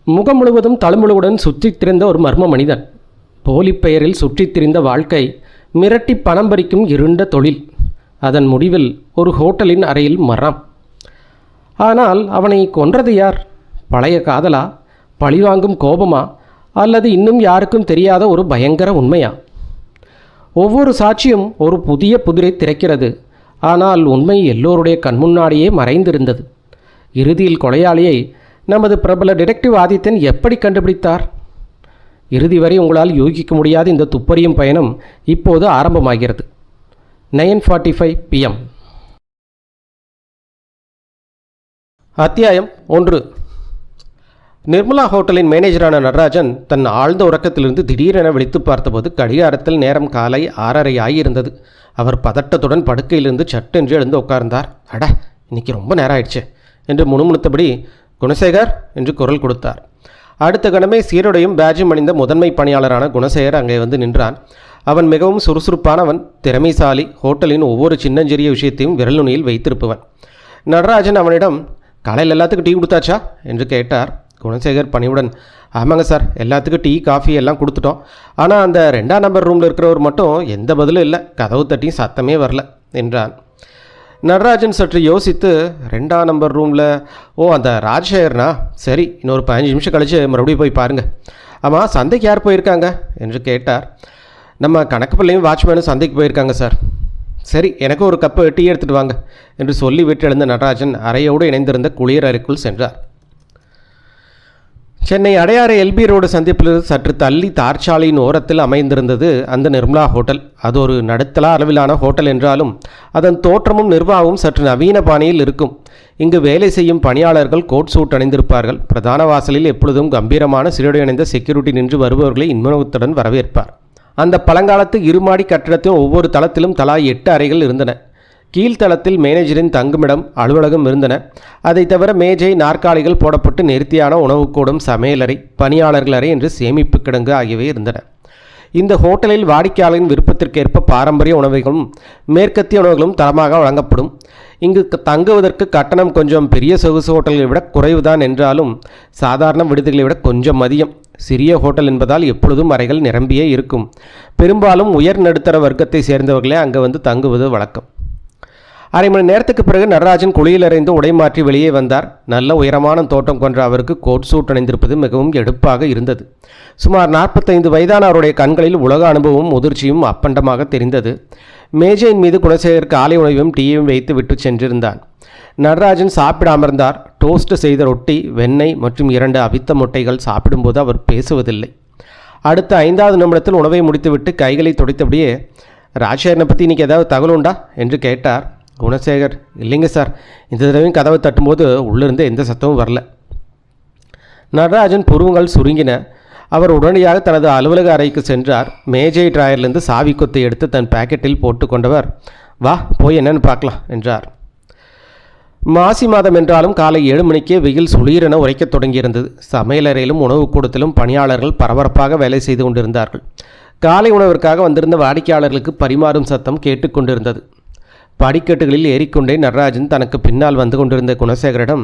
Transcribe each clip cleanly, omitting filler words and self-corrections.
முகம் முழுவதும் தழும்புகளுடன் சுற்றித் திரிந்த ஒரு மர்ம மனிதன். போலி பெயரில் சுற்றித் திரிந்த வாழ்க்கை, மிரட்டி பணம் பறிக்கும் இருண்ட தொழில். அதன் முடிவில் ஒரு ஹோட்டலின் அறையில் மரணம். ஆனால் அவனை கொன்றது யார்? பழைய காதலா, பழிவாங்கும் கோபமா, அல்லது இன்னும் யாருக்கும் தெரியாத ஒரு பயங்கர உண்மையா? ஒவ்வொரு சாட்சியும் ஒரு புதிய புதிரை திறக்கிறது. ஆனால் உண்மை எல்லோருடைய கண்முன்னாடியே மறைந்திருந்தது. இறுதியில் கொலையாளியை நமது பிரபல டிடெக்டிவ் ஆதித்தன் எப்படி கண்டுபிடித்தார்? இறுதி வரை உங்களால் யூகிக்க முடியாத இந்த துப்பறியும் பயணம் இப்போது ஆரம்பமாகிறது. 9:45 PM. அத்தியாயம் 1. நிர்மலா ஹோட்டலின் மேனேஜரான நடராஜன் தன் ஆழ்ந்த உறக்கத்திலிருந்து திடீரென விழித்து பார்த்தபோது கடிகாரத்தில் நேரம் காலை 6:30 ஆகியிருந்தது. அவர் பதட்டத்துடன் படுக்கையிலிருந்து சட்டென்று எழுந்து உட்கார்ந்தார். அட, இன்னைக்கு ரொம்ப நேரம் ஆயிடுச்சு என்று முணுமுணுத்தபடி, குணசேகர் என்று குரல் கொடுத்தார். அடுத்த கணமே சீருடையும் பேட்ஜும் அணிந்த முதன்மை பணியாளரான குணசேகர் அங்கே வந்து நின்றான். அவன் மிகவும் சுறுசுறுப்பானவன், திறமைசாலி, ஹோட்டலின் ஒவ்வொரு சின்னஞ்சிறிய விஷயத்தையும் விரல் நுனியில் வைத்திருப்பவன். நடராஜன் அவனிடம், காலையில் எல்லாத்துக்கும் டீ கொடுத்தாச்சா என்று கேட்டார். குணசேகர் பணிவுடன், ஆமாங்க சார், எல்லாத்துக்கும் டீ காஃபி எல்லாம் கொடுத்துட்டோம். ஆனால் அந்த 2ஆம் நம்பர் ரூமில் இருக்கிறவர் மட்டும் எந்த பதிலும் இல்லை, கதவு தட்டியும் சத்தமே வரல என்றான். நடராஜன் சற்று யோசித்து, 2ஆம் நம்பர் ரூமில், அந்த ராஜசேகர்னா, சரி, இன்னொரு 15 நிமிஷம் கழித்து மறுபடியும் போய் பாருங்கள். ஆமாம், சந்தைக்கு யார் போயிருக்காங்க என்று கேட்டார். நம்ம கணக்கு பிள்ளையும் வாட்ச்மேனும் சந்தைக்கு போயிருக்காங்க சார். சரி, எனக்கு ஒரு கப்பு டீ எடுத்துகிட்டு வாங்க என்று சொல்லி விட்டு எழுந்த நடராஜன் அறையோடு இணைந்திருந்த குளியர் அறைக்குள் சென்றார். சென்னை அடையாறு எல்பி ரோடு சந்திப்பிலிருந்து சற்று தள்ளி தார்ச்சாலையின் ஓரத்தில் அமைந்திருந்தது அந்த நிர்மலா ஹோட்டல். அது ஒரு நடுத்தர அளவிலான ஹோட்டல் என்றாலும் அதன் தோற்றமும் நிர்வாகமும் சற்று நவீன பாணியில் இருக்கும். இங்கு வேலை செய்யும் பணியாளர்கள் கோட் சூட் அணிந்திருப்பார்கள். பிரதான வாசலில் எப்பொழுதும் கம்பீரமான சீருடை அணிந்த செக்யூரிட்டி நின்று வருபவர்களை இன்முகத்துடன் வரவேற்பார். அந்த பழங்காலத்து இருமாடி கட்டிடத்தின் ஒவ்வொரு தளத்திலும் தலா 8 அறைகள் இருந்தன. கீழ்த்தளத்தில் மேனேஜரின் தங்குமிடம், அலுவலகம் இருந்தன. அதை தவிர மேஜை, நாற்காலிகள் போடப்பட்டு நேர்த்தியான உணவுக்கூடம், சமையலறை, பணியாளர்கள் அறை என்று சேமிப்பு கிடங்கு ஆகியவை இருந்தன. இந்த ஹோட்டலில் வாடிக்கையாளரின் விருப்பத்திற்கேற்ப பாரம்பரிய உணவுகளும் மேற்கத்திய உணவுகளும் தரமாக வழங்கப்படும். இங்கு தங்குவதற்கு கட்டணம் கொஞ்சம் பெரிய சொகுசு ஹோட்டல்களை விட குறைவுதான் என்றாலும் சாதாரண விடுதிகளை விட கொஞ்சம் அதிகம். சிறிய ஹோட்டல் என்பதால் எப்பொழுதும் அறைகள் நிரம்பியே இருக்கும். பெரும்பாலும் உயர் நடுத்தர வர்க்கத்தை சேர்ந்தவர்களே அங்கே வந்து தங்குவது வழக்கம். அரை மணி நேரத்துக்கு பிறகு நடராஜன் குளியலறைந்து உடை மாற்றி வெளியே வந்தார். நல்ல உயரமான தோட்டம் கொன்ற அவருக்கு கோட் சூட் அணிந்திருப்பது மிகவும் எடுப்பாக இருந்தது. சுமார் 45 வயதான அவருடைய கண்களில் உலக அனுபவமும் முதிர்ச்சியும் அப்பண்டமாக தெரிந்தது. மேஜையின் மீது குணசேகர் காலை உணவையும் டீயையும் வைத்து விட்டு சென்றிருந்தான். நடராஜன் சாப்பிட அமர்ந்தார். டோஸ்ட் செய்த ரொட்டி, வெண்ணெய் மற்றும் 2 அவித்த முட்டைகள். சாப்பிடும்போது அவர் பேசுவதில்லை. அடுத்த 5வது நிமிடத்தில் உணவை முடித்துவிட்டு கைகளை துடைத்தபடியே, ராஜசேகரனை பற்றி இன்றைக்கி ஏதாவது தகவல் உண்டா என்று கேட்டார். குணசேகர், இல்லைங்க சார், இந்த தடவையும் கதவை தட்டும்போது உள்ளிருந்து எந்த சத்தமும் வரல. நடராஜன் புருவங்கள் சுருங்கின. அவர் உடனடியாக தனது அலுவலக அறைக்கு சென்றார். மேஜை டிராயர்லேருந்து சாவி கொத்தை எடுத்து தன் பாக்கெட்டில் போட்டு கொண்டவர், வா போய் என்னன்னு பார்க்கலாம் என்றார். மாசி மாதம் என்றாலும் காலை 7 மணிக்கே வெயில் சுளீரென உரைக்கத் தொடங்கியிருந்தது. சமையலறையிலும் உணவு கூடத்திலும் பணியாளர்கள் பரபரப்பாக வேலை செய்து கொண்டிருந்தார்கள். காலை உணவிற்காக வந்திருந்த வாடிக்கையாளர்களுக்கு பரிமாறும் சத்தம் கேட்டுக்கொண்டிருந்தது. படிக்கட்டுகளில் ஏறிக்கொண்டே நடராஜன் தனக்கு பின்னால் வந்து கொண்டிருந்த குணசேகரிடம்,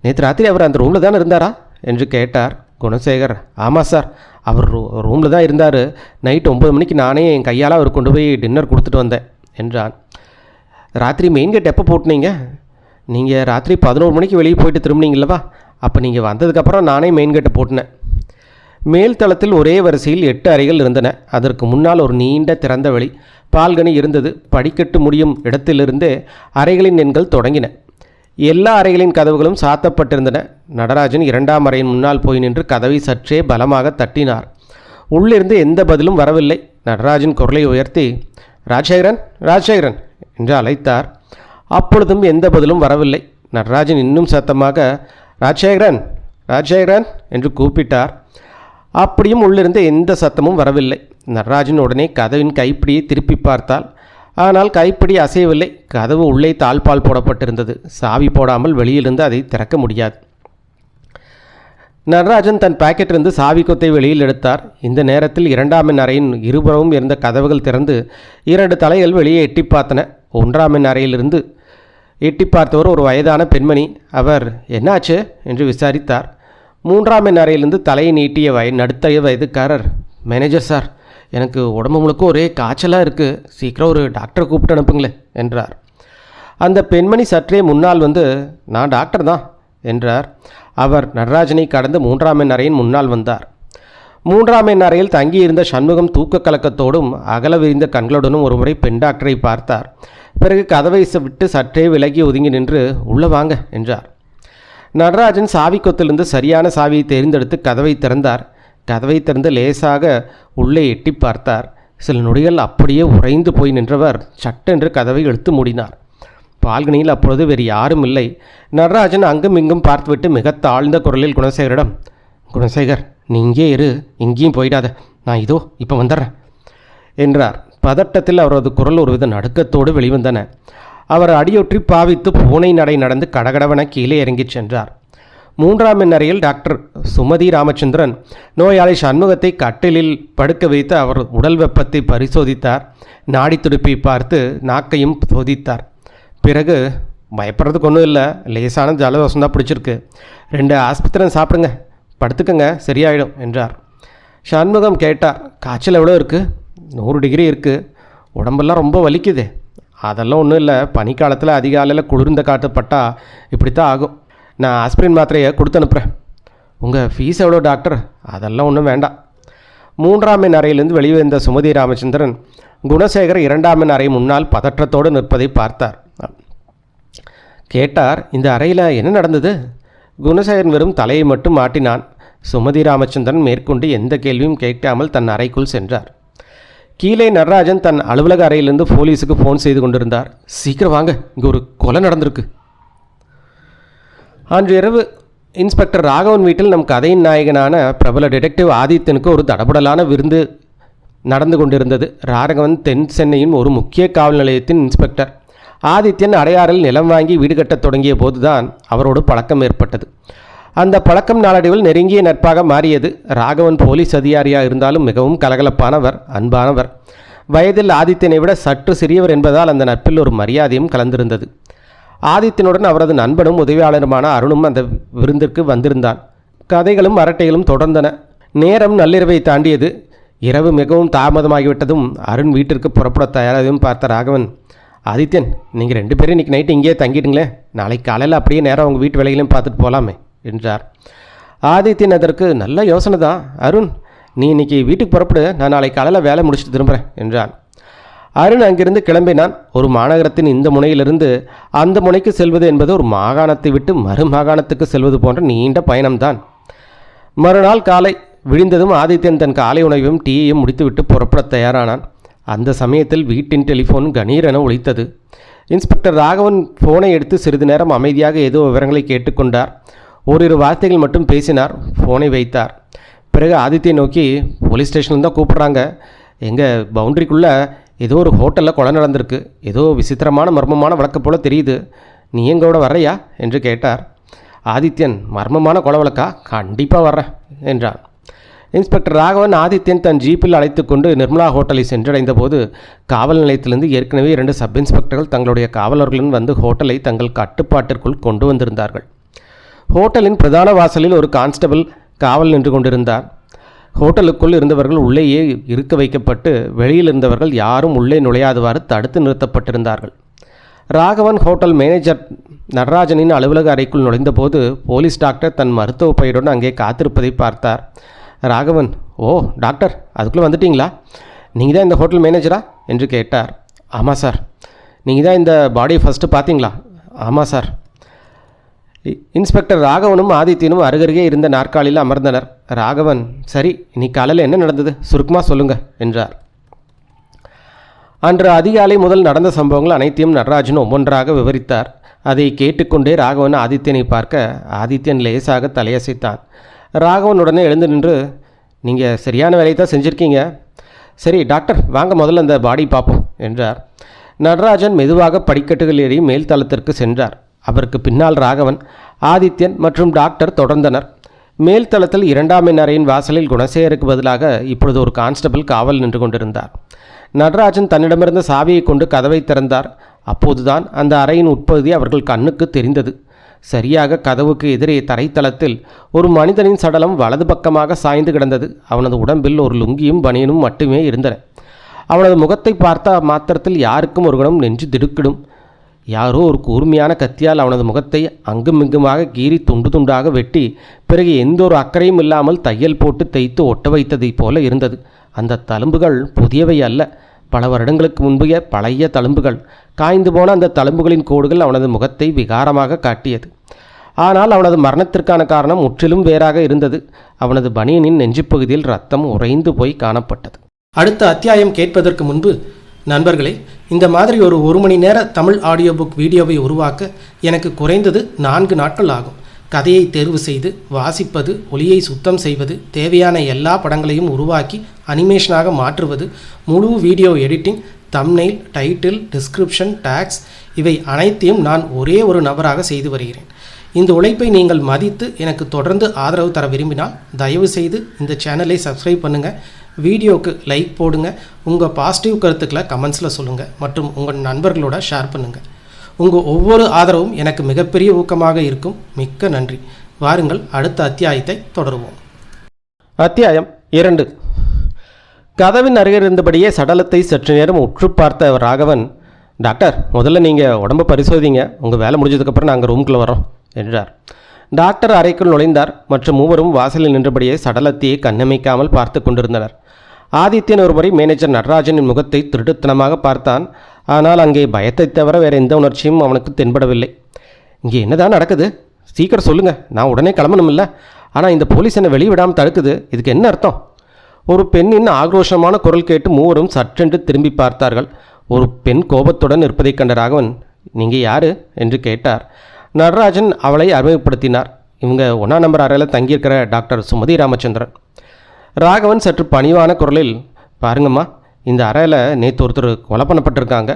நேற்று ராத்திரி அவர் அந்த ரூமில் தான் இருந்தாரா என்று கேட்டார். குணசேகர், ஆமாம் சார், அவர் ரூமில் தான் இருந்தார். நைட் 9 மணிக்கு நானே என் கையால் அவர் கொண்டு போய் டின்னர் கொடுத்துட்டு வந்தேன் என்றான். ராத்திரி மெயின் கேட் எப்போ போட்டுனீங்க? நீங்கள் ராத்திரி 11 மணிக்கு வெளியே போயிட்டு திரும்பினீங்களவா? அப்போ நீங்கள் வந்ததுக்கப்புறம் நானே மெயின் கேட்டை போட்டினேன். மேல் தளத்தில் ஒரே வரிசையில் 8 அறைகள் இருந்தன. அதற்கு முன்னால் ஒரு நீண்ட திறந்த வெளி பால்கனி இருந்தது. படிக்கட்டு முடியும் இடத்திலிருந்தே அறைகளின் எண்கள் தொடங்கின. எல்லா அறைகளின் கதவுகளும் சாத்தப்பட்டிருந்தன. நடராஜன் 2ஆம் அறையின் முன்னால் போய் நின்று கதவை சற்றே பலமாக தட்டினார். உள்ளிருந்து எந்த பதிலும் வரவில்லை. நடராஜன் குரலை உயர்த்தி, ராஜசேகரன், ராஜசேகரன் என்று அழைத்தார். அப்பொழுதும் எந்த பதிலும் வரவில்லை. நடராஜன் இன்னும் சத்தமாக, ராஜசேகரன், ராஜசேகரன் என்று கூப்பிட்டார். அப்படியும் உள்ளிருந்து எந்த சத்தமும் வரவில்லை. நடராஜன் உடனே கதவின் கைப்பிடியை திருப்பி பார்த்தாள். ஆனால் கைப்பிடி அசையவில்லை. கதவு உள்ளே தாழ்பால் போடப்பட்டிருந்தது. சாவி போடாமல் வெளியிலிருந்து அதை திறக்க முடியாது. நடராஜன் தன் பாக்கெட்டிலிருந்து சாவி கொத்தை வெளியில் எடுத்தார். இந்த நேரத்தில் 2ஆம் எண் அறையின் இருபுறமும் இருந்த கதவுகள் திறந்து 2 தலைகள் வெளியே எட்டி பார்த்தன. 1ஆம் எண் அறையிலிருந்து எட்டி பார்த்தவர் ஒரு வயதான பெண்மணி. அவர், என்னாச்சு என்று விசாரித்தார். மூன்றாம் எண் அறையிலிருந்து தலையை நீட்டிய நடுத்தய வயதுக்காரர், மேனேஜர் சார், எனக்கு உடம்பு முழுக்க ஒரே காய்ச்சலாக இருக்குது, சீக்கிரம் ஒரு டாக்டரை கூப்பிட்டு அனுப்புங்களேன் என்றார். அந்த பெண்மணி சற்றே முன்னால் வந்து, நான் டாக்டர் தான் என்றார். அவர் நடராஜனை கடந்து மூன்றாம் எண் அறையின் முன்னால் வந்தார். மூன்றாம் எண் அறையில் தங்கியிருந்த சண்முகம் தூக்க கலக்கத்தோடும் அகல விரிந்த கண்களுடனும் ஒருமுறை பெண் டாக்டரை பார்த்தார். பிறகு கதவை விட்டு சற்றே விலகி ஒதுங்கி நின்று, உள்ளே வாங்க என்றார். நடராஜன் சாவி கொத்திலிருந்து சரியான சாவியை தேர்ந்தெடுத்து கதவை திறந்தார். கதவை திறந்து லேசாக உள்ளே எட்டி பார்த்தார். சில நொடிகள் அப்படியே உறைந்து போய் நின்றவர் சட்டென்று கதவை இழுத்து மூடினார். பால்கனியில் அப்பொழுது வேறு யாரும் இல்லை. நடராஜன் அங்கும் இங்கும் பார்த்துவிட்டு மிக தாழ்ந்த குரலில் குணசேகரிடம், குணசேகர், நீ இங்கே இரு, இங்கேயும் போயிடாத, நான் இதோ இப்போ வந்துடுறேன் என்றார். பதட்டத்தில் அவரது குரல் ஒருவித நடுக்கத்தோடு வெளிவந்தன. அவர் அடியொற்றி பாவித்து பூனை நடை நடந்து கடகடவென கீழே இறங்கிச் சென்றார். மூன்றாம் எண் அறையில் டாக்டர் சுமதி ராமச்சந்திரன் நோயாளி சண்முகத்தை கட்டிலில் படுக்க வைத்து அவர் உடல் வெப்பத்தை பரிசோதித்தார். நாடி துடிப்பை பார்த்து நாக்கையும் சோதித்தார். பிறகு, பயப்படுறதுக்கு ஒன்றும் இல்லை, லேசான ஜலதோஷம் தான் பிடிச்சிருக்கு, 2 ஆஸ்பத்திரம் சாப்பிடுங்க, படுத்துக்கங்க, சரியாயிடும் என்றார். சண்முகம் கேட்டார், காய்ச்சல் எவ்வளோ இருக்குது? 100 டிகிரி இருக்குது, உடம்பெல்லாம் ரொம்ப வலிக்குது. அதெல்லாம் ஒன்றும் இல்லை, பனிக்காலத்தில் அதிகாலையில் குளிர்ந்த காற்று பட்டால் இப்படித்தான் ஆகும். நான் ஆஸ்பிரின் மாத்திரையை கொடுத்து அனுப்புகிறேன். உங்கள் ஃபீஸ் எவ்வளோ டாக்டர்? அதெல்லாம் ஒன்றும் வேண்டாம். மூன்றாம் எண் அறையிலிருந்து வெளியே வந்த சுமதி ராமச்சந்திரன் குணசேகர் 2ஆம் எண் அறை முன்னால் பதற்றத்தோடு நிற்பதை பார்த்தார். கேட்டார், இந்த அறையில் என்ன நடந்தது? குணசேகரன் வெறும் தலையை மட்டும் மாட்டினான். சுமதி ராமச்சந்திரன் மேற்கொண்டு எந்த கேள்வியும் கேட்காமல் தன் அறைக்குள் சென்றார். கீழே நடராஜன் தன் அலுவலக அறையிலிருந்து போலீஸுக்கு ஃபோன் செய்து கொண்டிருந்தார். சீக்கிரம் வாங்க, இங்கே ஒரு கொலை நடந்திருக்கு. அன்று இரவு இன்ஸ்பெக்டர் ராகவன் வீட்டில் நம் கதையின் நாயகனான பிரபல டிடெக்டிவ் ஆதித்யனுக்கு ஒரு தடபுடலான விருந்து நடந்து கொண்டிருந்தது. ராகவன் தென் சென்னையின் ஒரு முக்கிய காவல் நிலையத்தின் இன்ஸ்பெக்டர். ஆதித்யன் அடையாறில் நிலம் வாங்கி வீடு கட்டத் தொடங்கிய போதுதான் அவரோடு பழக்கம் ஏற்பட்டது. அந்த பழக்கம் நாளடைவில் நெருங்கிய நட்பாக மாறியது. ராகவன் போலீஸ் அதிகாரியாக இருந்தாலும் மிகவும் கலகலப்பானவர், அன்பானவர். வயதில் ஆதித்யனை விட சற்று சிறியவர் என்பதால் அந்த நட்பில் ஒரு மரியாதையும் கலந்திருந்தது. ஆதித்யனுடன் அவரது நண்பனும் உதவியாளருமான அருணும் அந்த விருந்திற்கு வந்திருந்தான். கதைகளும் அரட்டைகளும் தொடர்ந்தன. நேரம் நள்ளிரவை தாண்டியது. இரவு மிகவும் தாமதமாகிவிட்டதும் அருண் வீட்டிற்கு புறப்பட தயாராகவும் பார்த்த ராகவன், ஆதித்யன், நீங்கள் 2 பேரும் இன்றைக்கி நைட்டு இங்கேயே தங்கிடுங்களேன், நாளைக்கு காலையில் அப்படியே நேரம் உங்கள் வீட்டு வேலைகளையும் பார்த்துட்டு போகலாமே என்றார். ஆதித்யன் அதற்கு நல்ல யோசனை தான் அருண், நீ இன்னைக்கு வீட்டுக்கு புறப்படு, நான் நாளைக்கு காலையில் வேலை முடிச்சுட்டு திரும்புகிறேன் என்றான். அருண் அங்கிருந்து கிளம்பினான். ஒரு மாநகரத்தின் இந்த முனையிலிருந்து அந்த முனைக்கு செல்வது என்பது ஒரு மாகாணத்தை விட்டு மறு மாகாணத்துக்கு செல்வது போன்ற நீண்ட பயணம்தான். மறுநாள் காலை விழிந்ததும் ஆதித்யன் தன் காலை உணவையும் டீயையும் முடித்துவிட்டு புறப்பட தயாரானான். அந்த சமயத்தில் வீட்டின் டெலிஃபோன் கணீரென ஒலித்தது. இன்ஸ்பெக்டர் ராகவன் ஃபோனை எடுத்து சிறிது நேரம் அமைதியாக ஏதோ விவரங்களை கேட்டுக்கொண்டார். ஓரிரு வார்த்தைகள் மட்டும் பேசினார். ஃபோனை வைத்தார். பிறகு ஆதித்யை நோக்கி, போலீஸ் ஸ்டேஷனில் தான் கூப்பிட்றாங்க, எங்கள் பவுண்ட்ரிக்குள்ளே ஏதோ ஒரு ஹோட்டலில் கொலை நடந்திருக்கு, ஏதோ விசித்திரமான மர்மமான வழக்கு போல் தெரியுது, நீ எங்களோட வர்றையா என்று கேட்டார். ஆதித்யன், மர்மமான கொலை வழக்கா? கண்டிப்பாக வர்றேன் என்றான். இன்ஸ்பெக்டர் ராகவன் ஆதித்யன் தன் ஜீப்பில் அழைத்து கொண்டு நிர்மலா ஹோட்டலை சென்றடைந்த போது காவல் நிலையத்திலிருந்து ஏற்கனவே 2 சப் இன்ஸ்பெக்டர்கள் தங்களுடைய காவலர்களுடன் வந்து ஹோட்டலை தங்கள் கட்டுப்பாட்டிற்குள் கொண்டு வந்திருந்தார்கள். ஹோட்டலின் பிரதான வாசலில் ஒரு கான்ஸ்டபிள் காவல் நின்று கொண்டிருந்தார். ஹோட்டலுக்குள் இருந்தவர்கள் உள்ளேயே இருக்க வைக்கப்பட்டு வெளியில் இருந்தவர்கள் யாரும் உள்ளே நுழையாதவாறு தடுத்து நிறுத்தப்பட்டிருந்தார்கள். ராகவன் ஹோட்டல் மேனேஜர் நடராஜனின் அலுவலக அறைக்குள் நுழைந்தபோது போலீஸ் டாக்டர் தன் மருத்துவ பையுடன் அங்கே காத்திருப்பதை பார்த்தார். ராகவன், ஓ டாக்டர், அதுக்குள்ளே வந்துட்டீங்களா? நீங்கள் தான் இந்த ஹோட்டல் மேனேஜரா என்று கேட்டார். ஆமாம் சார். நீங்கள் தான் இந்த பாடியை ஃபஸ்ட்டு பார்த்தீங்களா? ஆமாம் சார். இன்ஸ்பெக்டர் ராகவனும் ஆதித்யனும் அருகருகே இருந்த நாற்காலியில் அமர்ந்தனர். ராகவன், சரி, இன்னைக்கு காலையில் என்ன நடந்தது, சுருக்கமாக சொல்லுங்க என்றார். அன்று அதிகாலை முதல் நடந்த சம்பவங்கள் அனைத்தையும் நடராஜன் ஒவ்வொன்றாக விவரித்தார். அதை கேட்டுக்கொண்டே ராகவன் ஆதித்யனை பார்க்க ஆதித்யன் லேசாக தலையசைத்தான். ராகவன் உடனே எழுந்து நின்று, நீங்கள் சரியான வேலையை தான் செஞ்சுருக்கீங்க. சரி டாக்டர், வாங்க முதல்ல அந்த பாடி பார்ப்போம் என்றார். நடராஜன் மெதுவாக படிக்கட்டுகள் ஏறி மேல் தளத்திற்கு சென்றார். அவருக்கு பின்னால் ராகவன், ஆதித்யன் மற்றும் டாக்டர் தொடர்ந்தனர். மேல் தளத்தில் 2ஆம் எண் அறையின் வாசலில் குணசேகருக்கு பதிலாக இப்பொழுது ஒரு கான்ஸ்டபிள் காவல் நின்று கொண்டிருந்தார். நடராஜன் தன்னிடமிருந்த சாவியை கொண்டு கதவை திறந்தார். அப்போதுதான் அந்த அறையின் உட்பகுதி அவர்கள் கண்ணுக்கு தெரிந்தது. சரியாக கதவுக்கு எதிரே தரைத்தளத்தில் ஒரு மனிதனின் சடலம் வலது பக்கமாக சாய்ந்து கிடந்தது. அவனது உடம்பில் ஒரு லுங்கியும் பனியனும் மட்டுமே இருந்தன. அவனது முகத்தை பார்த்த மாத்திரத்தில் யாருக்கும் ஒரு கணம் நெஞ்சு திடுக்கிடும். யாரோ ஒரு கூர்மையான கத்தியால் அவனது முகத்தை அங்குமிங்குமாக கீறி துண்டு துண்டாக வெட்டி பிறகு எந்த ஒரு அக்கறையும் இல்லாமல் தையல் போட்டு தைத்து ஒட்ட வைத்ததைப் போல இருந்தது. அந்த தழும்புகள் புதியவை அல்ல, பல வருடங்களுக்கு முன்பைய பழைய தழும்புகள். காய்ந்து போன அந்த தழும்புகளின் கோடுகள் அவனது முகத்தை விகாரமாக காட்டியது. ஆனால் அவனது மரணத்திற்கான காரணம் முற்றிலும் வேறாக இருந்தது. அவனது பனியனின் நெஞ்சுப்பகுதியில் ரத்தம் உறைந்து போய் காணப்பட்டது. அடுத்த அத்தியாயம் கேட்பதற்கு முன்பு நண்பர்களே, இந்த மாதிரி ஒரு மணி நேர தமிழ் ஆடியோ புக் வீடியோவை உருவாக்க எனக்கு குறைந்தது 4 நாட்கள் ஆகும். கதையை தேர்வு செய்து வாசிப்பது, ஒலியை சுத்தம் செய்வது, தேவையான எல்லா படங்களையும் உருவாக்கி அனிமேஷனாக மாற்றுவது, முழு video editing, thumbnail, title, description, tags இவை அனைத்தையும் நான் ஒரே ஒரு நபராக செய்து வருகிறேன். இந்த உழைப்பை நீங்கள் மதித்து எனக்கு தொடர்ந்து ஆதரவு தர விரும்பினால் தயவு செய்து இந்த சேனலை சப்ஸ்கிரைப் பண்ணுங்கள், வீடியோவுக்கு லைக் போடுங்க, உங்கள் பாசிட்டிவ் கருத்துக்களை கமெண்ட்ஸில் சொல்லுங்கள் மற்றும் உங்கள் நண்பர்களோட ஷேர் பண்ணுங்கள். உங்கள் ஒவ்வொரு ஆதரவும் எனக்கு மிகப்பெரிய ஊக்கமாக இருக்கும். மிக்க நன்றி. வாருங்கள் அடுத்த அத்தியாயத்தை தொடருவோம். அத்தியாயம் 2. கதவின் அருகே இருந்தபடியே சடலத்தை சற்று நேரம் உற்று பார்த்த ராகவன், டாக்டர், முதல்ல நீங்கள் உடம்பை பரிசோதிங்க, உங்கள் வேலை முடிஞ்சதுக்கப்புறம் நாங்கள் ரூமுக்குள்ளே வரோம் என்றார். டாக்டர் அறைக்குள் நுழைந்தார். மற்ற மூவரும் வாசலில் நின்றபடியே சடலத்தையே கண்ணமைக்காமல் பார்த்து கொண்டிருந்தனர். ஆதித்யன் ஒருமுறை மேனேஜர் நடராஜனின் முகத்தை திருட்டுத்தனமாக பார்த்தான். ஆனால் அங்கே பயத்தை தவிர வேறு எந்த உணர்ச்சியும் அவனுக்கு தென்படவில்லை. இங்கே என்னதான் நடக்குது? சீக்கிரம் சொல்லுங்கள், நான் உடனே கிளம்பணுமில்ல. ஆனால் இந்த போலீஸ் என்னை வெளியே விடாமல் தடுக்குது, இதுக்கு என்ன அர்த்தம்? ஒரு பெண்ணின் ஆக்ரோஷமான குரல் கேட்டு மூவரும் சற்றென்று திரும்பி பார்த்தார்கள். ஒரு பெண் கோபத்துடன் இருப்பதைக் கண்ட ராகவன், நீங்கள் யார் என்று கேட்டார். நடராஜன் அவளை அறிமுகப்படுத்தினார். இவங்க 1ஆம் நம்பர் அறையில் தங்கியிருக்கிற டாக்டர் சுமதி ராமச்சந்திரன். ராகவன் சற்று பணிவான குரலில், பாருங்கம்மா, இந்த அறையில் நேற்று ஒருத்தர் கொலை பண்ணப்பட்டிருக்காங்க.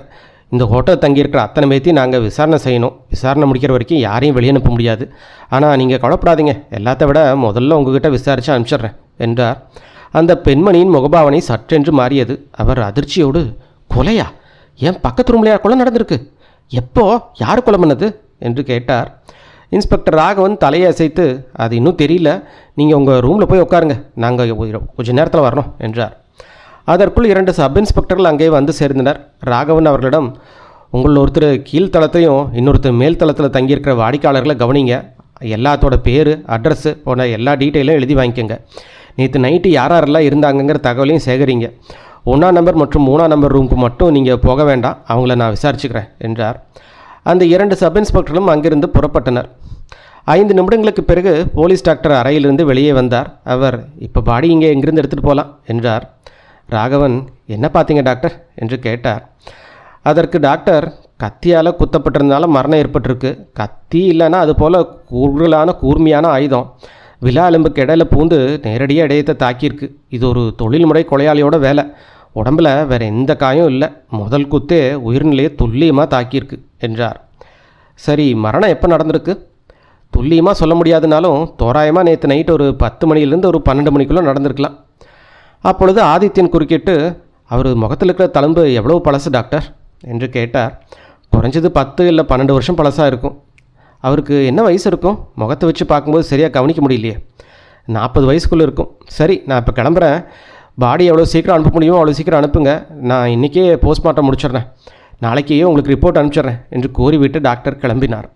இந்த ஹோட்டல் தங்கியிருக்கிற அத்தனை பேர்த்தையும் நாங்கள் விசாரணை செய்யணும். விசாரணை முடிக்கிற வரைக்கும் யாரையும் வெளியே அனுப்ப முடியாது. ஆனால் நீங்கள் கவலைப்படாதீங்க, எல்லாத்த விட முதல்ல உங்ககிட்ட விசாரித்து அனுப்பிச்சிட்றேன் என்றார். அந்த பெண்மணியின் முகபாவனை சற்றென்று மாறியது. அவர் அதிர்ச்சியோடு, கொலையா? ஏன் பக்கத்து ரூம்லையா கொலை நடந்திருக்கு? எப்போ? யார் கொலை பண்ணது என்று கேட்டார். இன்ஸ்பெக்டர் ராகவன் தலையை அசைத்து, அது இன்னும் தெரியல, நீங்கள் உங்கள் ரூமில் போய் உட்காருங்க, நாங்கள் கொஞ்சம் நேரத்தில் வரணும் என்றார். அதற்குள் 2 சப் இன்ஸ்பெக்டர்கள் அங்கே வந்து சேர்ந்தனர். ராகவன் அவர்களிடம், உங்களில் ஒருத்தர் கீழ்த்தளத்தையும் இன்னொருத்தர் மேல் தளத்தில் தங்கியிருக்கிற வாடிக்கையாளர்களை கவனிங்க, எல்லாத்தோட பேர், அட்ரஸ்ஸு போன எல்லா டீட்டெயிலும் எழுதி வாங்கிக்கோங்க. நேற்று நைட்டு யாரெல்லாம் இருந்தாங்கங்கிற தகவலையும் சேகரிங்க. 1ஆம் நம்பர் மற்றும் 3ஆம் நம்பர் ரூமுக்கு மட்டும் நீங்கள் போக வேண்டாம், அவங்கள நான் விசாரிச்சுக்கிறேன் என்றார். அந்த 2 சப் இன்ஸ்பெக்டர்களும் அங்கிருந்து புறப்பட்டனர். 5 நிமிடங்களுக்கு பிறகு போலீஸ் டாக்டர் அறையிலிருந்து வெளியே வந்தார். அவர், இப்போ பாடி இங்கே எங்கிருந்து எடுத்துகிட்டு போகலாம் என்றார். ராகவன், என்ன பார்த்தீங்க டாக்டர் என்று கேட்டார். அதற்கு டாக்டர், கத்தியால் குத்தப்பட்டிருந்தாலும் மரணம் ஏற்பட்டிருக்கு. கத்தி இல்லைன்னா அது போல் கூர்மையான ஆயுதம் விழா எலும்புக்கு இடையில பூந்து நேரடியாக இடையத்தை தாக்கியிருக்கு. இது ஒரு தொழில்முறை கொலையாளியோட வேலை. உடம்பில் வேறு எந்த காயம் இல்லை. முதல் குத்தே உயிர்நிலையை துல்லியமாக தாக்கியிருக்கு என்றார். சரி, மரணம் எப்போ நடந்திருக்கு? துல்லியமாக சொல்ல முடியாதுனாலும் தோராயமாக நேற்று நைட்டு ஒரு 10 மணிலேருந்து ஒரு 12 மணிக்குள்ளே நடந்திருக்கலாம். அப்பொழுது ஆதித்யன் குறுக்கிட்டு, அவர் முகத்தில் இருக்கிற தழும்பு எவ்வளோ பழசு டாக்டர் என்று கேட்டார். குறைஞ்சது 10 இல்லை 12 வருஷம் பழசாக இருக்கும். அவருக்கு என்ன வயசு இருக்கும்? முகத்தை வச்சு பார்க்கும்போது சரியாக கவனிக்க முடியலையே. 40 வயசுக்குள்ளே இருக்கும். சரி, நான் இப்போ கிளம்புறேன். பாடி எவ்வளோ சீக்கிரம் அனுப்ப முடியுமோ அவ்வளோ சீக்கிரம் அனுப்புங்க. நான் இன்றைக்கே போஸ்ட்மார்ட்டம் முடிச்சிடுறேன், நாளைக்கே உங்களுக்கு ரிப்போர்ட் அனுப்பிச்சிட்றேன் என்று கூறிவிட்டு டாக்டர் கிளம்பினார்.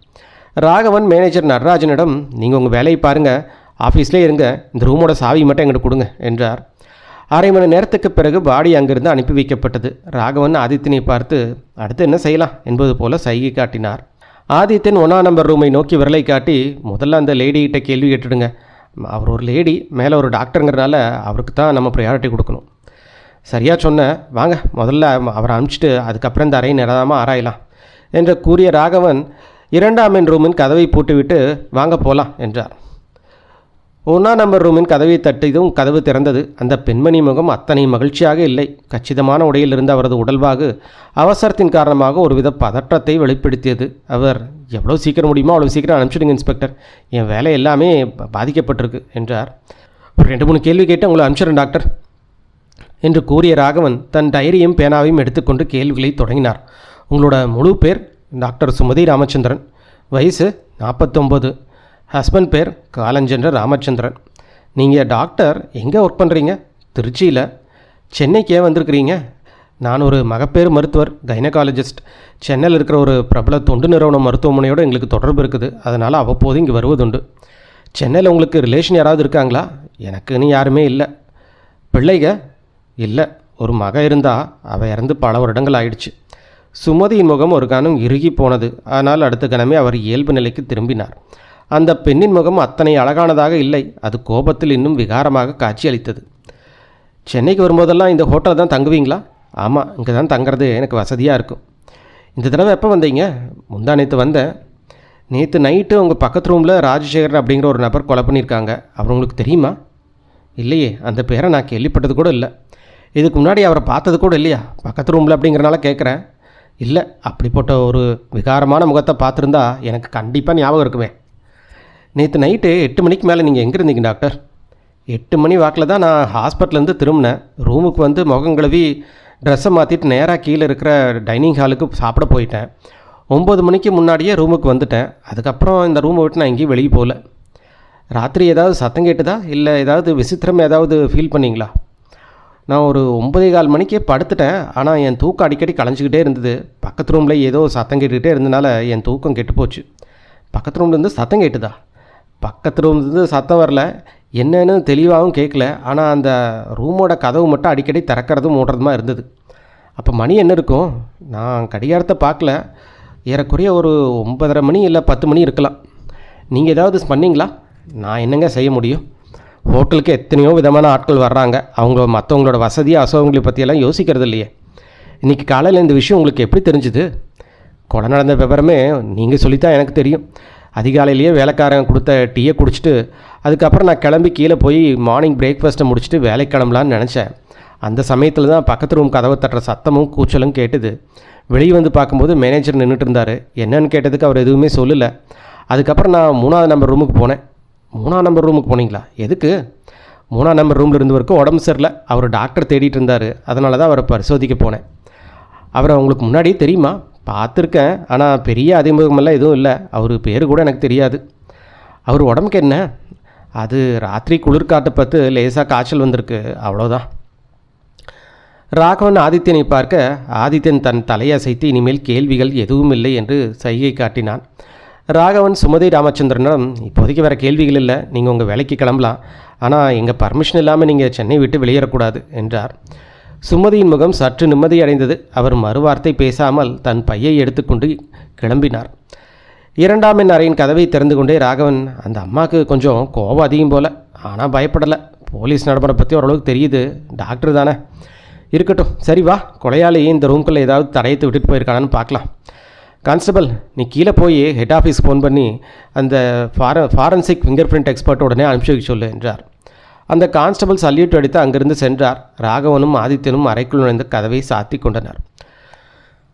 ராகவன் மேனேஜர் நடராஜனிடம், நீங்கள் உங்கள் வேலையை பாருங்கள், ஆஃபீஸ்லேயே இருங்க, இந்த ரூமோட சாவி மட்டும் எங்கிட்ட கொடுங்க என்றார். அரை மணி நேரத்துக்கு பிறகு பாடி அங்கிருந்து அனுப்பி வைக்கப்பட்டது. ராகவன் ஆதித்யனை பார்த்து, அடுத்து என்ன செய்யலாம் என்பது போல சைகை காட்டினார். ஆதித்யன் 1ஆம் நம்பர் ரூமை நோக்கி விரலை காட்டி, முதல்ல அந்த லேடிகிட்ட கேள்வி கேட்டுடுங்க. அவர் ஒரு லேடி, மேலே ஒரு டாக்டருங்கிறனால அவருக்கு தான் நம்ம ப்ரையாரிட்டி கொடுக்கணும். சரியாக சொன்னேன், வாங்க முதல்ல அவரை அனுப்பிச்சிட்டு அதுக்கப்புறம் இந்த அறையை நிரதாமல் ஆராயலாம் என்று கூறிய ராகவன் 2ஆம் எண் ரூமின் கதவை பூட்டிவிட்டு, வாங்க போகலாம் என்றார். 1ஆம் நம்பர் ரூமின் கதவை தட்டியதும் கதவு திறந்தது. அந்த பெண்மணி முகம் அத்தனை மகிழ்ச்சியாக இல்லை. கச்சிதமான உடையில் இருந்த அவரது உடல்வாகு அவசரத்தின் காரணமாக ஒருவித பதற்றத்தை வெளிப்படுத்தியது. அவர், எவ்வளோ சீக்கிரம் முடியுமோ அவ்வளோ சீக்கிரம் அனுப்பிச்சிடுங்க இன்ஸ்பெக்டர், என் வேலை எல்லாமே பாதிக்கப்பட்டிருக்கு என்றார். ஒரு 2-3 கேள்வி கேட்டு உங்களை அனுப்பிச்சிடுறேன் டாக்டர் என்று கூறிய ராகவன் தன் டைரியும் பேனாவையும் எடுத்துக்கொண்டு கேள்விகளை தொடங்கினார். உங்களோட முழு பேர்? டாக்டர் சுமதி ராமச்சந்திரன். வயசு 49. ஹஸ்பண்ட் பேர் காலஞ்சென்ற ராமச்சந்திரன். நீங்கள் டாக்டர் எங்கே ஒர்க் பண்ணுறீங்க? திருச்சியில். சென்னைக்கு ஏன் வந்திருக்கிறீங்க? நான் ஒரு மகப்பேறு மருத்துவர், கைனகாலஜிஸ்ட். சென்னையில் இருக்கிற ஒரு பிரபல தொண்டு நிறுவன மருத்துவமனையோடு எங்களுக்கு தொடர்பு இருக்குது. அதனால் அவ்வப்போது இங்கே வருவதுண்டு. சென்னையில் உங்களுக்கு ரிலேஷன் யாராவது இருக்காங்களா? எனக்குன்னு யாருமே இல்லை. பிள்ளைங்க? இல்லை, ஒரு மக இருந்தால் அவள் இறந்து பல வருடங்கள் ஆயிடுச்சு. சுமதியின் முகம் ஒரு கணம் இறுகி போனது. ஆனால் அடுத்த கணமே அவர் இயல்பு நிலைக்கு திரும்பினார். அந்த பெண்ணின் முகம் அத்தனை அழகானதாக இல்லை, அது கோபத்தில் இன்னும் விகாரமாக காட்சியளித்தது. சென்னைக்கு வரும்போதெல்லாம் இந்த ஹோட்டலில் தான் தங்குவீங்களா? ஆமாம், இங்கே தான் தங்குறது எனக்கு வசதியாக இருக்கும். இந்த தடவை எப்போ வந்தீங்க? முந்தா நேற்று வந்தேன். நேற்று நைட்டு உங்கள் பக்கத்து ரூமில் ராஜசேகரன் அப்படிங்கிற ஒரு நபர் கொலை பண்ணியிருக்காங்க. அவர் உங்களுக்கு தெரியுமா? இல்லையே, அந்த பேரை நான் கேள்விப்பட்டது கூட இல்லை. இதுக்கு முன்னாடி அவரை பார்த்தது கூட இல்லையா? பக்கத்து ரூமில் அப்படிங்கிறனால கேட்குறேன். இல்லை, அப்படிப்பட்ட ஒரு விகாரமான முகத்தை பார்த்துருந்தா எனக்கு கண்டிப்பாக ஞாபகம் இருக்குமே. நேற்று நைட்டு 8 மணிக்கு மேலே நீங்கள் எங்கே இருந்தீங்க டாக்டர்? 8 மணி வாக்கில் தான் நான் ஹாஸ்பிட்டலேருந்து திரும்பினேன். ரூமுக்கு வந்து முகம் கழுவி ட்ரெஸ்ஸை மாற்றிட்டு நேராக கீழே இருக்கிற டைனிங் ஹாலுக்கு சாப்பிட போயிட்டேன். 9 மணிக்கு முன்னாடியே ரூமுக்கு வந்துட்டேன். அதுக்கப்புறம் இந்த ரூமை விட்டு நான் எங்கேயும் வெளியே போகல. ராத்திரி ஏதாவது சத்தம் கேட்டுதா, இல்லை ஏதாவது விசித்திரம் ஏதாவது ஃபீல் பண்ணிங்களா? நான் ஒரு 9:15 மணிக்கே படுத்துட்டேன். ஆனால் என் தூக்கம் அடிக்கடி கலைஞ்சிக்கிட்டே இருந்தது. பக்கத்து ரூமில் ஏதோ சத்தம் கேட்டுக்கிட்டே இருந்தனால என் தூக்கம் கெட்டு போச்சு. பக்கத்து ரூம்லேருந்து சத்தம் கேட்டுதா? பக்கத்து ரூம்லேருந்து சத்தம் வரல, என்னன்னு தெளிவாகவும் கேட்கல. ஆனால் அந்த ரூமோட கதவு மட்டும் அடிக்கடி திறக்கிறதும் மூடுறதுமா இருந்தது. அப்போ மணி என்ன இருக்கும்? நான் கடிகாரத்தை பார்க்கல. ஏறக்குறைய ஒரு 9:30 மணி இல்லை 10 மணி இருக்கலாம். நீங்கள் ஏதாவது பண்ணீங்களா? நான் என்னங்க செய்ய முடியும்? ஹோட்டலுக்கு எத்தனையோ விதமான ஆட்கள் வர்றாங்க. அவங்க மற்றவங்களோட வசதி அசோகங்களை பற்றியெல்லாம் யோசிக்கிறது இல்லையே. இன்றைக்கி காலையில் இந்த விஷயம் உங்களுக்கு எப்படி தெரிஞ்சுது? கொலை நடந்த விவரமே நீங்கள் சொல்லித்தான் எனக்கு தெரியும். அதிகாலையிலேயே வேலைக்காரன் கொடுத்த டீயை குடிச்சிட்டு அதுக்கப்புறம் நான் கிளம்பி கீழே போய் மார்னிங் பிரேக்ஃபாஸ்ட்டை முடிச்சுட்டு வேலைக்கு கிளம்பலான்னு நினச்சேன். அந்த சமயத்தில் தான் பக்கத்து ரூம் கதவை தட்டுற சத்தமும் கூச்சலும் கேட்டுது. வெளியே வந்து பார்க்கும்போது மேனேஜர் நின்றுட்டு இருந்தார். என்னன்னு கேட்டதுக்கு அவர் எதுவுமே சொல்லலை. அதுக்கப்புறம் நான் 3ஆவது நம்பர் ரூமுக்கு போனேன். 3ஆம் நம்பர் ரூமுக்கு போனீங்களா? எதுக்கு? 3ஆம் நம்பர் ரூமில் இருந்தவருக்கு உடம்பு சரியில்லை. அவர் டாக்டர் தேடிட்டு இருந்தார். அதனால தான் அவரை பரிசோதிக்க போனேன். அவரை உங்களுக்கு முன்னாடியே தெரியுமா? பார்த்துருக்கேன், ஆனால் பெரிய அறிமுகமெல்லாம் எதுவும் இல்லை. அவர் பேர் கூட எனக்கு தெரியாது. அவர் உடம்புக்கு என்ன? அது ராத்திரி குளிர்காட்டை பார்த்து லேசாக காய்ச்சல் வந்திருக்கு, அவ்வளோதான். ராகவன் ஆதித்யனை பார்க்க ஆதித்யன் தன் தலையசைத்து இனிமேல் கேள்விகள் எதுவும் இல்லை என்று சைகை காட்டினான். ராகவன் சுமதி ராமச்சந்திரனிடம், இப்போதைக்கு வேறு கேள்விகள் இல்லை, நீங்கள் உங்கள் வேலைக்கு கிளம்பலாம். ஆனால் எங்கள் பர்மிஷன் இல்லாமல் நீங்கள் சென்னை விட்டு வெளியேறக்கூடாது என்றார். சுமதியின் முகம் சற்று நிம்மதியடைந்தது. அவர் மறுவார்த்தை பேசாமல் தன் பையை எடுத்துக்கொண்டு கிளம்பினார். 2ஆம் எண் அறையின் கதவை திறந்து கொண்டே ராகவன், அந்த அம்மாவுக்கு கொஞ்சம் கோபம் அதிகம் போல், ஆனால் பயப்படலை. போலீஸ் நடைமுறை பற்றி ஓரளவுக்கு தெரியுது, டாக்டர் தானே. இருக்கட்டும், சரி வா, கொலையாளி இந்த ரூம்குள்ளே ஏதாவது தடயத்தை விட்டுட்டு போயிருக்கானான்னு பார்க்கலாம். கான்ஸ்டபிள், நீ கீழே போய் ஹெட் ஆஃபீஸ் ஃபோன் பண்ணி அந்த ஃபாரன்சிக் ஃபிங்கர் பிரிண்ட் எக்ஸ்பர்ட் உடனே அனுப்பிச்சு வைக்க சொல்லு என்றார். அந்த கான்ஸ்டபிள் சல்யூட் அடித்து அங்கிருந்து சென்றார். ராகவனும் ஆதித்யனும் அறைக்குள் நுழைந்து கதவை சாத்தி கொண்டனர்.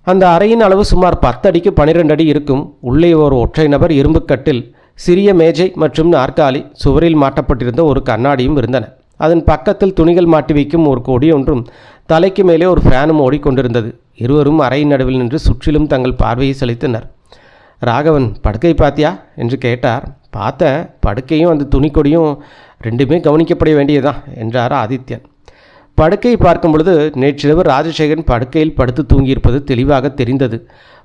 அந்த அறையின் அளவு சுமார் 10 அடிக்கு 12 அடி இருக்கும். உள்ளே ஒரு ஒற்றை நபர் இரும்பு கட்டில், சிறிய மேஜை மற்றும் நாற்காலி, சுவரில் மாட்டப்பட்டிருந்த ஒரு கண்ணாடியும் இருந்தன. அதன் பக்கத்தில் துணிகள் மாட்டி வைக்கும் ஒரு கொடி ஒன்றும், தலைக்கு மேலே ஒரு ஃபேனும் ஓடிக்கொண்டிருந்தது. இருவரும் அறையின் நடுவில் நின்று சுற்றிலும் தங்கள் பார்வையை செலுத்தினர். ராகவன், படுக்கை பார்த்தியா என்று கேட்டார். பார்த்தேன், படுக்கையும் அந்த துணிக்கொடியும் ரெண்டுமே கவனிக்கப்பட வேண்டியதுதான் என்றார் ஆதித்யன். படுக்கையை பார்க்கும் பொழுது நேற்றிரவு ராஜசேகரன் படுக்கையில் படுத்து தூங்கியிருப்பது தெளிவாக தெரிந்தது.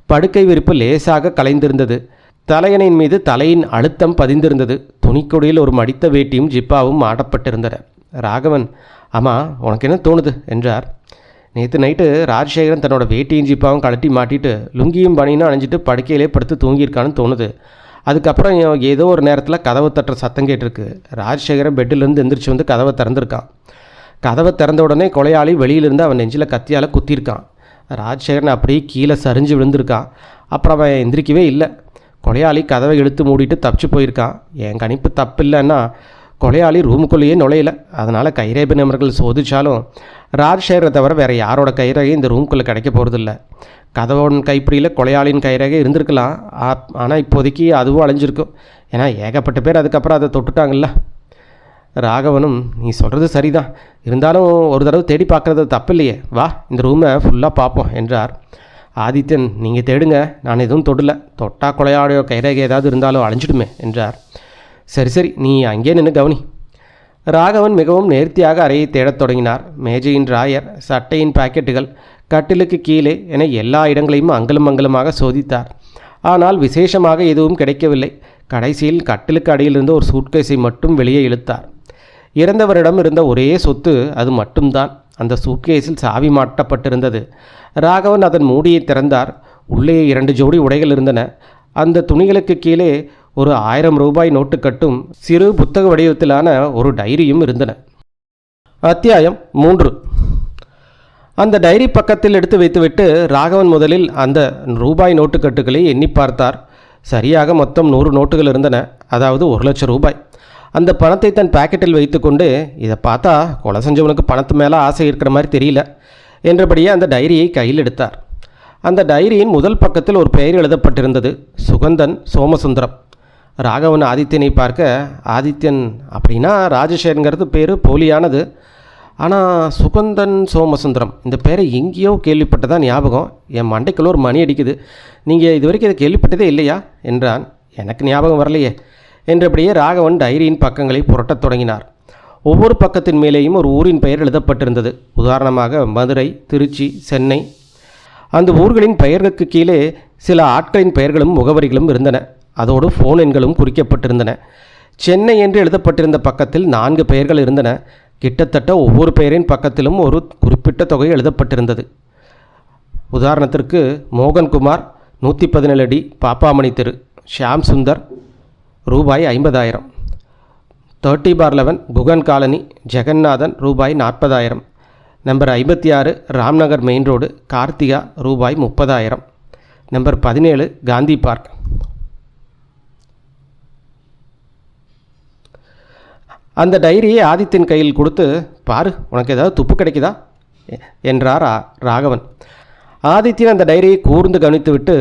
படுக்கை விரிப்பு லேசாக கலைந்திருந்தது. தலையணையின் மீது தலையின் அழுத்தம் பதிந்திருந்தது. துணிக்கொடியில் ஒரு மடித்த வேட்டியும் ஜிப்பாவும் ஆடப்பட்டிருந்தன. ராகவன், ஆமாம், உனக்கு என்ன தோணுது என்றார். நேற்று நைட்டு ராஜசேகரன் தன்னோட வேட்டியும் ஜிப்பாவும் கழட்டி மாட்டிட்டு லுங்கியும் பனியும் அணிஞ்சிட்டு படுக்கையிலே படுத்து தூங்கியிருக்கான்னு தோணுது. அதுக்கப்புறம் ஏதோ ஒரு நேரத்தில் கதவை தட்டுற சத்தம் கேட்டிருக்கு. ராஜசேகரன் பெட்டிலேருந்து எந்திரிச்சு வந்து கதவை திறந்துருக்கான். கதவை திறந்த உடனே கொலையாளி வெளியிலிருந்து அவன் நெஞ்சில் கத்தியால் குத்திருக்கான். ராஜசேகரன் அப்படியே கீழே சரிஞ்சு விழுந்திருக்கான். அப்புறம் அவன் எந்திரிக்கவே இல்லை. கொலையாளி கதவை இழுத்து மூடிட்டு தப்பிச்சு போயிருக்கான். என் கணிப்பு தப்பு இல்லைன்னா கொலையாளி ரூமுக்குள்ளேயே நுழையலை. அதனால் கைரேகை நபர்கள் சோதித்தாலும் ராஜசேகரை தவிர வேறு யாரோட கைரேகை இந்த ரூமுக்குள்ளே கிடைக்க போகிறதில்ல. கதவோட கைப்பிடியில் கொலையாளின் கைரேகை இருந்திருக்கலாம். ஆனால் இப்போதைக்கு அதுவும் அழிஞ்சிருக்கும். ஏன்னா ஏகப்பட்ட பேர் அதுக்கப்புறம் அதை தொட்டுட்டாங்கல்ல. ராகவனும், நீ சொல்கிறது சரிதான், இருந்தாலும் ஒரு தடவை தேடி பார்க்குறது தப்பு இல்லையே, வா இந்த ரூமை ஃபுல்லாக பார்ப்போம் என்றார். ஆதித்யன், நீங்கள் தேடுங்க, நான் எதுவும் தொடல. தொட்டா கொலையாடையோ கைரேகை ஏதாவது இருந்தாலும் அழிஞ்சிடுமே என்றார். சரி சரி, நீ அங்கே நின்று கவனி. ராகவன் மிகவும் நேர்த்தியாக அறையை தேடத் தொடங்கினார். மேஜையின் ராயர், சட்டையின் பாக்கெட்டுகள், கட்டிலுக்கு கீழே என எல்லா இடங்களையும் அங்கலும் அங்கலமாக சோதித்தார். ஆனால் விசேஷமாக எதுவும் கிடைக்கவில்லை. கடைசியில் கட்டிலுக்கு அடியிலிருந்து ஒரு சூட்கேஸை மட்டும் வெளியே இழுத்தார். இறந்தவரிடம் இருந்த ஒரே சொத்து அது மட்டும்தான். அந்த சூட்கேஸில் சாவி மாட்டப்பட்டிருந்தது. ராகவன் அதன் மூடியை திறந்தார். உள்ளே 2 ஜோடி உடைகள் இருந்தன. அந்த துணிகளுக்கு கீழே ஒரு 1000 ரூபாய் நோட்டுக்கட்டும் சிறு புத்தக வடிவத்திலான ஒரு டைரியும் இருந்தன. அத்தியாயம் 3. அந்த டைரி பக்கத்தில் எடுத்து வைத்துவிட்டு ராகவன் முதலில் அந்த ரூபாய் நோட்டுக்கட்டுகளை எண்ணி பார்த்தார். சரியாக மொத்தம் 100 நோட்டுகள் இருந்தன. அதாவது 1,00,000 ரூபாய். அந்த பணத்தை தன் பாக்கெட்டில் வைத்துக்கொண்டு, இதை பார்த்தா கொலை செஞ்சவனுக்கு பணத்து மேலே ஆசை இருக்கிற மாதிரி தெரியல என்றபடியே அந்த டைரியை கையில் எடுத்தார். அந்த டைரியின் முதல் பக்கத்தில் ஒரு பெயர் எழுதப்பட்டிருந்தது, சுகந்தன் சோமசுந்தரம். ராகவன் ஆதித்யனை பார்க்க, ஆதித்யன் அப்படின்னா ராஜசேகரங்கிறது பேர் போலியானது. ஆனால் சுகந்தன் சோமசுந்தரம் இந்த பேரை எங்கேயோ கேள்விப்பட்டதா ஞாபகம். என் மண்டைக்குள்ள ஒரு மணி அடிக்குது. நீங்கள் இது வரைக்கும் இதை கேள்விப்பட்டதே இல்லையா என்றான். எனக்கு ஞாபகம் வரலையே என்றபடியே ராகவன் டைரியின் பக்கங்களை புரட்டத் தொடங்கினார். ஒவ்வொரு பக்கத்தின் மேலேயும் ஒரு ஊரின் பெயர் எழுதப்பட்டிருந்தது. உதாரணமாக மதுரை, திருச்சி, சென்னை. அந்த ஊர்களின் பெயர்களுக்கு கீழே சில ஆட்களின் பெயர்களும் முகவரிகளும் இருந்தன. அதோடு ஃபோன் எண்களும் குறிக்கப்பட்டிருந்தன. சென்னை என்று எழுதப்பட்டிருந்த பக்கத்தில் 4 பெயர்கள் இருந்தன. கிட்டத்தட்ட ஒவ்வொரு பெயரின் பக்கத்திலும் ஒரு குறிப்பிட்ட தொகை எழுதப்பட்டிருந்தது. உதாரணத்திற்கு மோகன்குமார் 117 அடி பாப்பாமணி தெரு, ஷியாம் சுந்தர் ரூபாய் 50,000. 30/11 குகன் காலனி, ஜெகநாதன் ரூபாய் 40,000. Number 56 Ramnagar main road, Karthika ரூபாய் 30,000. Number 17 Gandhi park. அந்த டைரியை ஆதித்தின் கையில் கொடுத்து, பாரு, உனக்கு ஏதாவது துப்பு கிடைக்குதா என்றார் ராகவன். ஆதித்யன் அந்த டைரியை கூர்ந்து கவனித்துவிட்டு,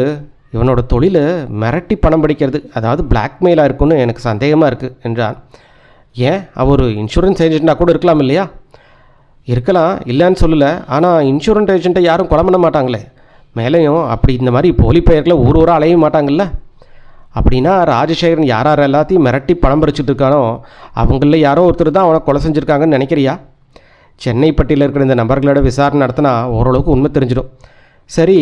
இவனோட தொழில் மிரட்டி பணம் படிக்கிறது, அதாவது பிளாக்மெயிலாக இருக்குன்னு எனக்கு சந்தேகமாக இருக்குது என்றான். ஏன், அவர் ஒரு இன்சூரன்ஸ் ஏஜென்ட்டாக கூட இருக்கலாம் இல்லையா? இருக்கலாம், இல்லைன்னு சொல்லலை. ஆனால் இன்சூரன்ஸ் ஏஜென்ட்டை யாரும் கொலை பண்ண மாட்டாங்களே. மேலேயும் அப்படி இந்த மாதிரி போலி பெயர்களை ஊராக அலைய மாட்டாங்கல்ல. அப்படின்னா ராஜசேகரன் யார் எல்லாத்தையும் மிரட்டி பணம் பறிச்சுட்டு இருக்கானோ அவங்களில் யாரோ ஒருத்தர் தான் அவனை கொலை செஞ்சுருக்காங்கன்னு நினைக்கிறியா? சென்னை பட்டியில் இருக்கிற இந்த நபர்களோட விசாரணை நடத்தினா ஓரளவுக்கு உண்மை தெரிஞ்சிடும். சரி,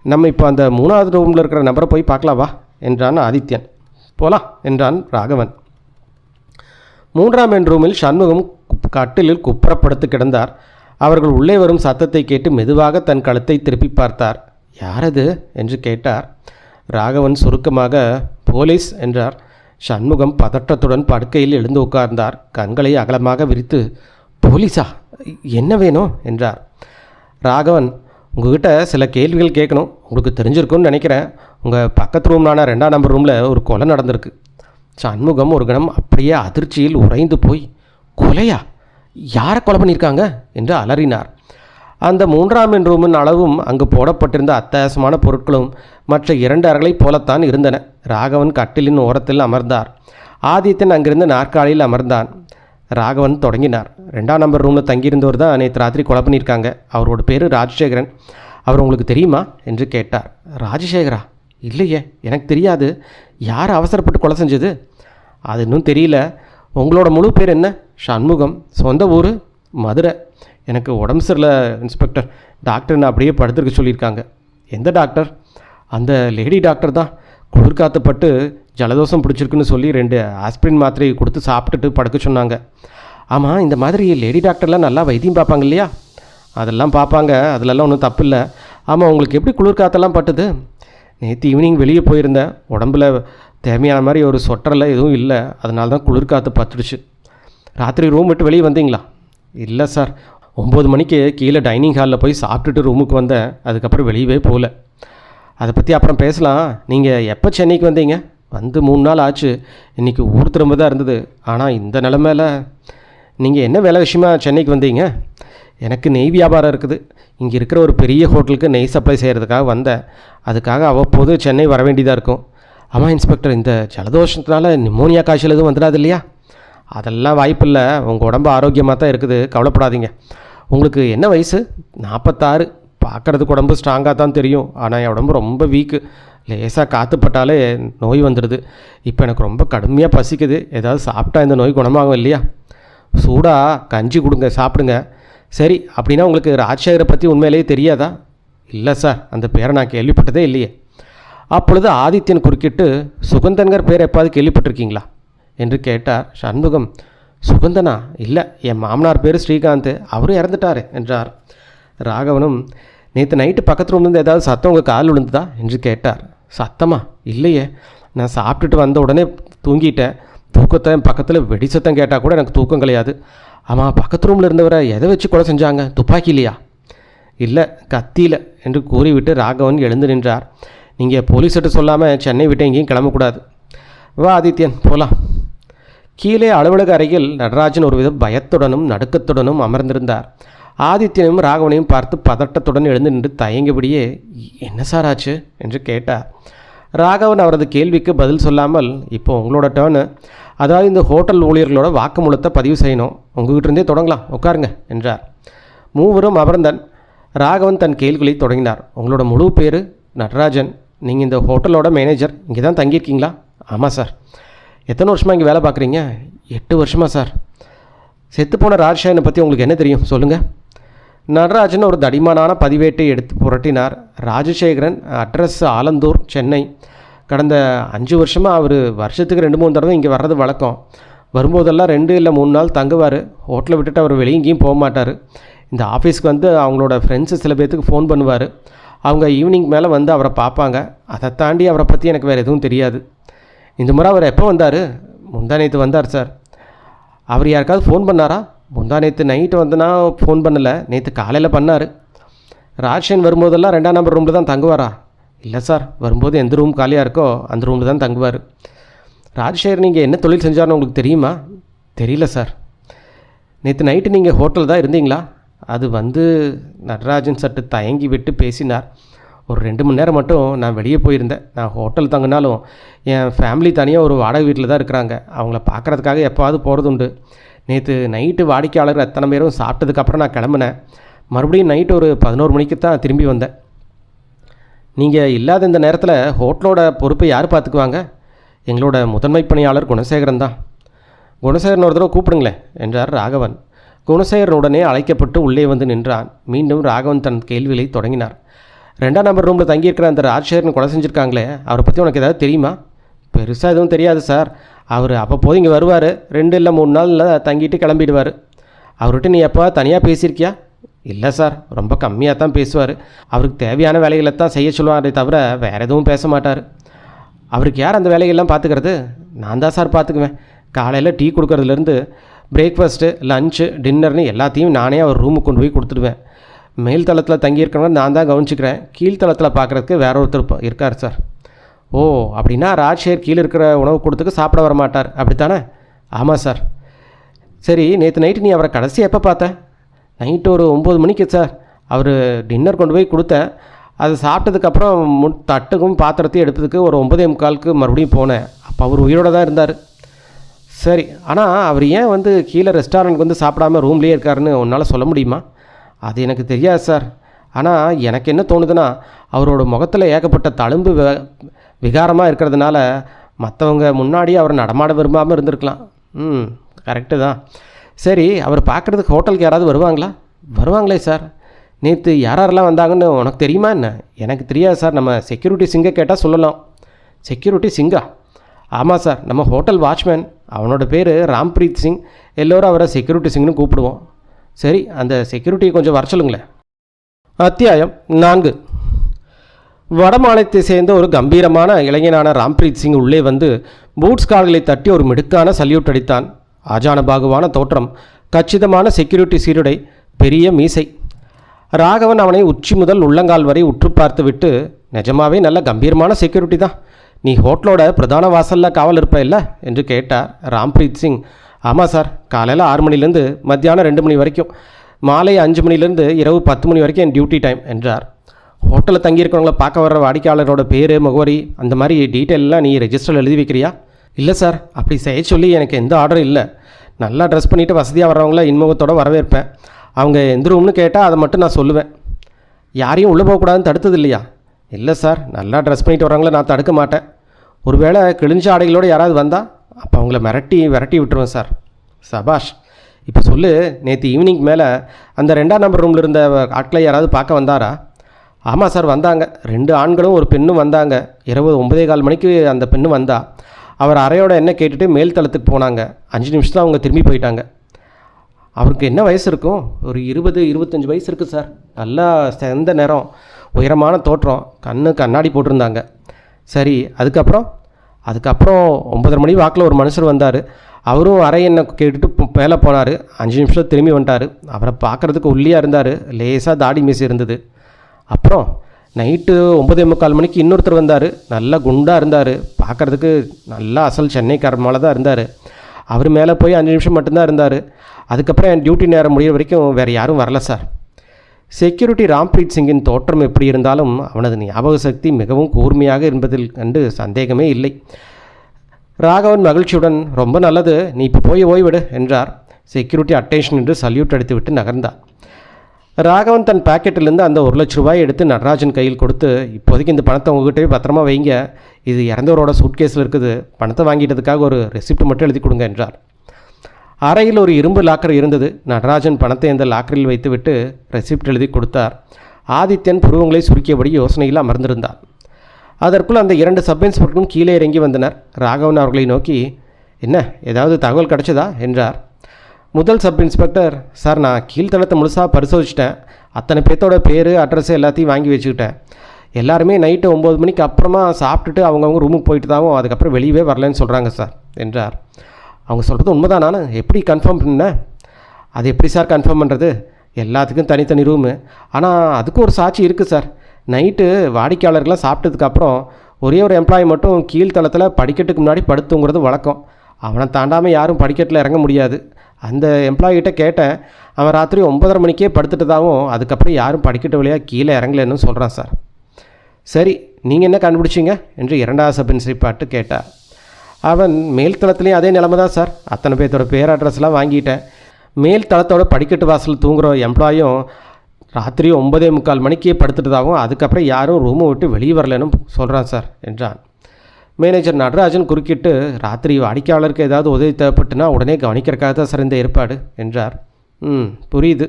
நம்ம இப்போ அந்த 3வது ரூமில் இருக்கிற நபரை போய் பார்க்கலாம் வா என்றான் ஆதித்யன். போகலாம் என்றான் ராகவன். 3ஆம் எண் ரூமில் சண்முகம் கட்டிலில் குப்புறப்படுத்து கிடந்தார். அவர்கள் உள்ளே வரும் சத்தத்தை கேட்டு மெதுவாக தன் கழுத்தை திருப்பி பார்த்தார். யாரது என்று கேட்டார். ராகவன் சுருக்கமாக போலீஸ் என்றார். சண்முகம் பதற்றத்துடன் படுக்கையில் எழுந்து உட்கார்ந்தார். கண்களை அகலமாக விரித்து, போலீஸா, என்ன வேணும் என்றார். ராகவன், உங்ககிட்ட சில கேள்விகள் கேட்கணும். உங்களுக்கு தெரிஞ்சிருக்குன்னு நினைக்கிறேன். உங்கள் பக்கத்து ரூம்லான 2ஆம் நம்பர் ரூமில் ஒரு கொலை நடந்திருக்கு. சண்முகம் ஒரு கணம் அப்படியே அதிர்ச்சியில் உறைந்து போய், கொலையா? யாரை கொலை பண்ணியிருக்காங்க என்று அலறினார். அந்த 3ஆம் எண் ரூமின் அளவும் அங்கு போடப்பட்டிருந்த அத்தியாவசியமான பொருட்களும் மற்ற 2 அறைகளைப் போலத்தான் இருந்தன. ராகவன் கட்டிலின் ஓரத்தில் அமர்ந்தார். ஆதித்யன் அங்கிருந்து நாற்காலியில் அமர்ந்தான். ராகவன் தொடங்கினார். 2ஆம் நம்பர் ரூமில் தங்கியிருந்தவர் தான் நேற்று ராத்திரி கொலை பண்ணியிருக்காங்க. அவரோட பேர் ராஜசேகரன். அவர் உங்களுக்கு தெரியுமா என்று கேட்டார். ராஜசேகரா? இல்லையே, எனக்கு தெரியாது. யார் அவசரப்பட்டு கொலை செஞ்சது? அது இன்னும் தெரியல. உங்களோட முழு பேர் என்ன? சண்முகம். சொந்த ஊர்? மதுரை. எனக்கு உடம்பு சரியில்லை இன்ஸ்பெக்டர், டாக்டர்னு அப்படியே படுத்துருக்க சொல்லியிருக்காங்க. எந்த டாக்டர்? அந்த லேடி டாக்டர் தான். குளிர்காத்துப்பட்டு ஜலதோஷம் பிடிச்சிருக்குன்னு சொல்லி 2 ஆஸ்பிரின் மாத்திரையை கொடுத்து சாப்பிட்டுட்டு படுக்க சொன்னாங்க. ஆமாம், இந்த மாதிரி லேடி டாக்டர்லாம் நல்லா வைத்தியம் பார்ப்பாங்க இல்லையா? அதெல்லாம் பார்ப்பாங்க, அதிலெல்லாம் ஒன்றும் தப்பு இல்லை. ஆமாம், உங்களுக்கு எப்படி குளிர்காத்தெல்லாம் பட்டுது? நேற்று ஈவினிங் வெளியே போயிருந்தேன். உடம்புல தேவையான மாதிரி ஒரு சொட்டரில் எதுவும் இல்லை. அதனால தான் குளிர்காத்து பட்டுடுச்சு. ராத்திரி ரூம் விட்டு வெளியே வந்தீங்களா? இல்லை சார், 9 மணிக்கு கீழே டைனிங் ஹாலில் போய் சாப்பிட்டுட்டு ரூமுக்கு வந்தேன். அதுக்கப்புறம் வெளியவே போகல. அதை பற்றி அப்புறம் பேசலாம். நீங்கள் எப்போ சென்னைக்கு வந்தீங்க? வந்து 3 நாள் ஆச்சு. இன்றைக்கி ஊர் திரும்ப தான் இருந்தது. ஆனால் இந்த நிலமையில் நீங்கள் என்ன வேலை விஷயமா சென்னைக்கு வந்தீங்க? எனக்கு நெய் வியாபாரம் இருக்குது. இங்கே இருக்கிற ஒரு பெரிய ஹோட்டலுக்கு நெய் சப்ளை செய்கிறதுக்காக வந்தேன். அதுக்காக அவ்வப்போது சென்னை வர வேண்டியதாக இருக்கும். ஆமாம் இன்ஸ்பெக்டர், இந்த ஜலதோஷத்தினால நிமோனியா காய்ச்சல் எதுவும் வந்துடாது இல்லையா? அதெல்லாம் வாய்ப்பு இல்லை. உங்கள் உடம்பு ஆரோக்கியமாக தான் இருக்குது, கவலைப்படாதீங்க. உங்களுக்கு என்ன வயசு? 46. பார்க்குறதுக்கு உடம்பு ஸ்ட்ராங்காக தான் தெரியும், ஆனால் என் உடம்பு ரொம்ப வீக்கு. லேசாக காற்றுப்பட்டாலே நோய் வந்துடுது. இப்போ எனக்கு ரொம்ப கடுமையாக பசிக்குது. ஏதாவது சாப்பிட்டா இந்த நோய் குணமாகும் இல்லையா? சூடாக கஞ்சி கொடுங்க, சாப்பிடுங்க. சரி, அப்படின்னா உங்களுக்கு ராஜசேகரை பற்றி உண்மையிலேயே தெரியாதா? இல்லை சார், அந்த பேரை நான் கேள்விப்பட்டதே இல்லையே. அப்பொழுது ஆதித்யன் குறுக்கிட்டு, சுகந்தன்கிற பேர் எப்பாவது கேள்விப்பட்டிருக்கீங்களா என்று கேட்டார். சண்முகம், சுகந்தனா? இல்லை, என் மாமனார் பேர் ஸ்ரீகாந்த், அவரும் இறந்துட்டார் என்றார். ராகவனும், நேற்று நைட்டு பக்கத்து ரூம்லேருந்து ஏதாவது சத்தம் உங்கள் கால் விழுந்துதா என்று கேட்டார். சத்தமா? இல்லையே, நான் சாப்பிட்டுட்டு வந்த உடனே தூங்கிட்டேன். தூக்கத்தை பக்கத்தில் வெடி சத்தம் கேட்டால் கூட எனக்கு தூக்கம் கிடையாது. ஆமாம், பக்கத்து ரூமில் இருந்தவரை எதை வச்சு கொலை செஞ்சாங்க? துப்பாக்கிலையா? இல்லை, கத்தியில் என்று கூறிவிட்டு ராகவன் எழுந்து நின்றார். நீங்கள் போலீஸ்கிட்ட சொல்லாமல் சென்னை விட்டு எங்கேயும் கிளம்பக்கூடாது. வா ஆதித்யன், போகலாம். கீழே அலுவலக அறையில் நடராஜன் ஒருவித பயத்துடனும் நடுக்கத்துடனும் அமர்ந்திருந்தார். ஆதித்யனையும் ராகவனையும் பார்த்து பதட்டத்துடன் எழுந்து நின்று தயங்கியபடியே, என்ன சார் ஆச்சு என்று கேட்டார். ராகவன் அவரது கேள்விக்கு பதில் சொல்லாமல், இப்போ உங்களோட டேர்னு, அதாவது இந்த ஹோட்டல் ஊழியர்களோட வாக்குமூலத்தை பதிவு செய்யணும். உங்ககிட்ட இருந்தே தொடங்கலாம், உட்காருங்க என்றார். மூவரும் அமர்ந்தன். ராகவன் தன் கேள்விகளை தொடங்கினார். உங்களோட முழு பேர்? நடராஜன். நீங்கள் இந்த ஹோட்டலோட மேனேஜர், இங்கே தான் தங்கியிருக்கீங்களா? ஆமாம் சார். எத்தனை வருஷமாக இங்கே வேலை பார்க்குறீங்க? 8 வருஷமாக சார். செத்துப்போன ராஜசேகரனை பற்றி உங்களுக்கு என்ன தெரியும், சொல்லுங்கள். நடராஜன் ஒரு தடிமானான பதிவேட்டை எடுத்து புரட்டினார். ராஜசேகரன், அட்ரஸ் ஆலந்தூர், சென்னை. கடந்த 5 வருஷமாக அவர் வருஷத்துக்கு 2-3 தடவை இங்கே வர்றது வழக்கம். வரும்போதெல்லாம் 2 இல்லை 3 நாள் தங்குவார். ஹோட்டலை விட்டுட்டு அவர் வெளியே எங்கேயும் போக மாட்டார். இந்த ஆஃபீஸ்க்கு வந்து அவங்களோட ஃப்ரெண்ட்ஸு சில பேர்த்துக்கு ஃபோன் பண்ணுவார். அவங்க ஈவினிங் மேலே வந்து அவரை பார்ப்பாங்க. அதை தாண்டி அவரை பற்றி எனக்கு வேறு எதுவும் தெரியாது. இந்த முறை அவர் எப்போ வந்தார்? முந்தா நேற்று வந்தார் சார். அவர் யாருக்காவது ஃபோன் பண்ணாரா? முந்தா நேற்று நைட்டு வந்துனா ஃபோன் பண்ணலை, நேற்று காலையில் பண்ணார். ராஜசேகரன் வரும்போதெல்லாம் 2ஆம் நம்பர் ரூமில் தான் தங்குவாரா? இல்லை சார், வரும்போது எந்த ரூம் காலியாக இருக்கோ அந்த ரூமில் தான் தங்குவார். ராஜசேகரன் நீங்கள் என்ன தொழில் செஞ்சார்னு உங்களுக்கு தெரியுமா? தெரியல சார். நேற்று நைட்டு நீங்கள் ஹோட்டல் தான் இருந்தீங்களா? அது வந்து நடராஜன் சற்று தயங்கி விட்டு பேசினார். ஒரு 2 மணி நேரம் மட்டும் நான் வெளியே போயிருந்தேன். நான் ஹோட்டல் தங்கினாலும் என் ஃபேமிலி தனியாக ஒரு வாடகை வீட்டில் தான் இருக்கிறாங்க. அவங்கள பார்க்குறதுக்காக எப்போவாது போகிறது உண்டு. நேற்று நைட்டு வாடிக்கையாளர் எத்தனை பேரும் சாப்பிட்டதுக்கப்புறம் நான் கிளம்புனேன். மறுபடியும் நைட்டு ஒரு 11 மணிக்கு தான் திரும்பி வந்தேன். நீங்கள் இல்லாத இந்த நேரத்தில் ஹோட்டலோட பொறுப்பை யார் பார்த்துக்குவாங்க? எங்களோட முதன்மை பணியாளர் குணசேகரன் தான். குணசேகரன் ஒரு தடவை கூப்பிடுங்களேன் என்றார் ராகவன். குணசேகரன் உடனே அழைக்கப்பட்டு உள்ளே வந்து நின்றான். மீண்டும் ராகவன் தன் கேள்விகளை தொடங்கினார். 2ஆம் நம்பர் ரூமில் தங்கியிருக்கிற அந்த ராஜசேகரன் கொலை செஞ்சுருக்காங்களே, அவரை பற்றி உனக்கு ஏதாவது தெரியுமா? பெருசாக எதுவும் தெரியாது சார். அவர் அப்போது இங்கே வருவார், 2 இல்லை 3 நாளில் தங்கிட்டு கிளம்பிடுவார். அவர்கிட்ட நீ எப்போ தனியாக பேசியிருக்கியா? இல்லை சார், ரொம்ப கம்மியாக தான் பேசுவார். அவருக்கு தேவையான வேலைகளை தான் செய்ய சொல்லுவாரே தவிர வேறு எதுவும் பேச மாட்டார். அவருக்கு யார் அந்த வேலைகள்லாம் பார்த்துக்கிறது? நான் தான் சார் பார்த்துக்குவேன். காலையில் டீ கொடுக்கறதுலேருந்து பிரேக்ஃபாஸ்ட்டு, லஞ்சு, டின்னர்னு எல்லாத்தையும் நானே அவர் ரூமுக்கு கொண்டு போய் கொடுத்துடுவேன். மேல் தளத்தில் தங்கியிருக்கிறவங்க நான் தான் கவனிச்சிக்கிறேன். கீழ்த்தளத்தில் பார்க்குறதுக்கு வேற ஒருத்தர் இருக்கார் சார். ஓ, அப்படின்னா ராஜசேகர் கீழே இருக்கிற உணவு கொடுத்துக்கு சாப்பிட வர மாட்டார், அப்படித்தானே? ஆமாம் சார். சரி, நேற்று நைட்டு நீ அவரை கடைசி எப்போ பார்த்த? நைட்டு ஒரு 9 மணிக்கு சார். அவர் டின்னர் கொண்டு போய் கொடுத்தேன். அதை சாப்பிட்டதுக்கப்புறம் தட்டுக்கும் பாத்திரத்தையும் எடுத்ததுக்கு ஒரு 9:45க்கு மறுபடியும் போனேன். அப்போ அவர் உயிரோடு தான் இருந்தார். சரி, ஆனால் அவர் ஏன் வந்து கீழே ரெஸ்டாரண்ட்டுக்கு வந்து சாப்பிடாமல் ரூம்லேயே இருக்காருன்னு உன்னால் சொல்ல முடியுமா? அது எனக்கு தெரியாது சார். ஆனால் எனக்கு என்ன தோணுதுன்னா, அவரோட முகத்தில் ஏகப்பட்ட தழும்பு விகாரமாக இருக்கிறதுனால மற்றவங்க முன்னாடி அவர் நடமாட விரும்பாமல் இருந்திருக்கலாம். கரெக்டு தான். சரி, அவர் பார்க்குறதுக்கு ஹோட்டலுக்கு யாராவது வருவாங்களா? வருவாங்களே சார். நேற்று யாரெல்லாம் வந்தாங்கன்னு உனக்கு தெரியுமா என்ன? எனக்கு தெரியாது சார். நம்ம செக்யூரிட்டி சிங்கை கேட்டால் சொல்லலாம். செக்யூரிட்டி சிங்கா? ஆமாம் சார், நம்ம ஹோட்டல் வாட்ச்மேன். அவனோட பேர் ராம்பிரீத் சிங். எல்லோரும் அவரை செக்யூரிட்டி சிங்னு கூப்பிடுவோம். சரி, அந்த செக்யூரிட்டியை கொஞ்சம் வர சொல்லுங்களேன். அத்தியாயம் 4. வடமாநிலத்தை சேர்ந்த ஒரு கம்பீரமான இளைஞனான ராம்பிரீத் சிங் உள்ளே வந்து பூட்ஸ் கால்களை தட்டி ஒரு மிடுக்கான சல்யூட் அடித்தான். ஆஜானபாகுவான தோற்றம், கச்சிதமான செக்யூரிட்டி சீருடை, பெரிய மீசை. ராகவன் அவனை உச்சி முதல் உள்ளங்கால் வரை உற்று பார்த்து விட்டு, நிஜமாவே நல்ல கம்பீரமான செக்யூரிட்டி தான். நீ ஹோட்டலோட பிரதான வாசலில் காவல் இருப்ப இல்லை என்று கேட்டார் ராம்பிரீத் சிங். ஆமாம் சார், காலையில் 6 மணிலேருந்து மத்தியானம் 2 மணி வரைக்கும், மாலை 5 மணிலேருந்து இரவு 10 மணி வரைக்கும் என் டியூட்டி டைம் என்றார். ஹோட்டலில் தங்கியிருக்கிறவங்கள பார்க்க வர்ற வாடிக்கையாளரோட பேர், முகவரி, அந்த மாதிரி டீட்டெயிலெலாம் நீ ரெஜிஸ்டரில் எழுதி வைக்கிறியா? இல்லை சார், அப்படி செய்ய சொல்லி எனக்கு எந்த ஆர்டரும் இல்லை. நல்லா ட்ரெஸ் பண்ணிவிட்டு வசதியாக வர்றவங்கள இன்முகத்தோடு வரவேற்பேன். அவங்க எந்த ரூம்னு கேட்டால் அதை மட்டும் நான் சொல்லுவேன். யாரையும் உள்ளே போகக்கூடாதுன்னு தடுத்தது இல்லையா? இல்லை சார், நல்லா ட்ரெஸ் பண்ணிட்டு வர்றவங்கள நான் தடுக்க மாட்டேன். ஒருவேளை கிழிஞ்ச ஆடைகளோடு யாராவது வந்தால் அப்போ அவங்கள விரட்டி விட்டுருவேன் சார். சபாஷ். இப்போ சொல்லு, நேற்று ஈவினிங் மேலே அந்த 2ஆம் நம்பர் ரூமில் இருந்த ஆட்களை யாராவது பார்க்க வந்தாரா? ஆமாம் சார், வந்தாங்க. 2 ஆண்களும் ஒரு பெண்ணும் வந்தாங்க. இரவு 9:15 மணிக்கு அந்த பெண்ணு வந்தா. அவர் அறையோட என்ன கேட்டுட்டு மேல் தளத்துக்கு போனாங்க. 5 நிமிஷத்தில் அவங்க திரும்பி போயிட்டாங்க. அவருக்கு என்ன வயசு இருக்கும்? ஒரு 20-25 வயசு இருக்குது சார். நல்லா செந்த நேரம், உயரமான தோற்றம், கண்ணாடி போட்டிருந்தாங்க. சரி, அதுக்கப்புறம் 9:30 மணி வாக்கில் ஒரு மனுஷர் வந்தார். அவரும் அறை என்ன கேட்டுட்டு மேலே போனார். 5 நிமிஷம் திரும்பி வந்துட்டார். அவரை பார்க்குறதுக்கு ஒல்லியாக இருந்தார். லேசாக தாடி மீசி இருந்தது. அப்புறம் நைட்டு 9:45 மணிக்கு இன்னொருத்தர் வந்தார். நல்லா குண்டாக இருந்தார். பார்க்குறதுக்கு நல்லா அசல் சென்னைக்காரர் மேலே தான் இருந்தார். அவர் மேலே போய் 5 நிமிஷம் மட்டும்தான் இருந்தார். அதுக்கப்புறம் என் டியூட்டி நேரம் முடிகிற வரைக்கும் வேறு யாரும் வரல சார். செக்யூரிட்டி ராம்பிரீத் சிங்கின் தோற்றம் எப்படி இருந்தாலும் அவனது ஞாபக சக்தி மிகவும் கூர்மையாக என்பதில் கண்டு சந்தேகமே இல்லை. ராகவன் மகிழ்ச்சியுடன், ரொம்ப நல்லது, நீ இப்போ போய் ஓய்விடு என்றார். செக்யூரிட்டி அட்டென்ஷன் என்று சல்யூட் அடித்துவிட்டு நகர்ந்தார். ராகவன் தன் பாக்கெட்டிலிருந்து அந்த 1 லட்ச ரூபாயை எடுத்து நடராஜன் கையில் கொடுத்து, இப்போதைக்கு இந்த பணத்தை உங்ககிட்டவே பத்திரமா வைங்க. இது இறந்தவரோட சூட்கேஸில் இருக்குது. பணத்தை வாங்கிட்டதுக்காக ஒரு ரெசிப்ட் மட்டும் எழுதி கொடுங்க என்றார். அறையில் ஒரு இரும்பு லாக்கர் இருந்தது. நடராஜன் பணத்தை அந்த லாக்கரில் வைத்துவிட்டு ரெசிப்ட் எழுதி கொடுத்தார். ஆதித்யன் புருவங்களை சுருக்கியபடி யோசனையில் அமர்ந்திருந்தார். அதற்குள் அந்த 2 சப் இன்ஸ்பெக்டரும் கீழே இறங்கி வந்தனர். ராகவன் அவர்களை நோக்கி, என்ன, ஏதாவது தகவல் கிடைச்சதா என்றார். முதல் சப் இன்ஸ்பெக்டர், சார், நான் கீழ்த்தளத்தை முழுசாக பரிசோதிச்சிட்டேன். அத்தனை பேர்த்தோட பேர், அட்ரஸ் எல்லாத்தையும் வாங்கி வச்சுக்கிட்டேன். எல்லாருமே நைட்டு 9 மணிக்கு அப்புறமா சாப்பிட்டுட்டு அவங்கவுங்க ரூமுக்கு போயிட்டு தாவும் அதுக்கப்புறம் வெளியவே வரலன்னு சொல்கிறாங்க சார் என்றார். அவங்க சொல்கிறது உண்மைதான். நான் எப்படி கன்ஃபார்ம் பண்ணேன்? அது எப்படி சார் கன்ஃபார்ம் பண்ணுறது? எல்லாத்துக்கும் தனித்தனி ரூமு. ஆனால் அதுக்கும் ஒரு சாட்சி இருக்குது சார். நைட்டு வாடிக்கையாளர்கள்லாம் சாப்பிட்டதுக்கப்புறம் ஒரே ஒரு எம்ப்ளாயி மட்டும் கீழ்த்தளத்தில் படிக்கட்டுக்கு முன்னாடி படுத்துங்கிறது வழக்கம். அவனை தாண்டாமல் யாரும் படிக்கட்டில் இறங்க முடியாது. அந்த எம்ப்ளாயிகிட்ட கேட்டேன். அவன் ராத்திரி 9:30 மணிக்கே படுத்துட்டதாகவும் அதுக்கப்புறம் யாரும் படிக்கட்டு வழியாக கீழே இறங்கலன்னு சொல்கிறான் சார். சரி, நீங்கள் என்ன கண்டுபிடிச்சிங்க என்று 2ஆவது சப் இன்ஸ்பெக்டர் கேட்டார். அவன் மேல் தளத்துலேயும் அதே நிலைமை தான் சார். அத்தனை பேர்த்தோட பேர் அட்ரஸ்லாம் வாங்கிட்டேன். மேல் தளத்தோட படிக்கட்டு வாசல் தூங்குகிற எம்ப்ளாயும் ராத்திரி 9:45 மணிக்கே படுத்துட்டதாகவும் அதுக்கப்புறம் யாரும் ரூமை விட்டு வெளியே வரலன்னு சொல்கிறான் சார் என்றான். மேனேஜர் நடராஜன் குறுக்கிட்டு, ராத்திரி வாடிக்கையாளருக்கு ஏதாவது உதவி தேவைப்பட்டுனா உடனே கவனிக்கிறக்காக தான் சார் இந்த ஏற்பாடு என்றார். புரியுது.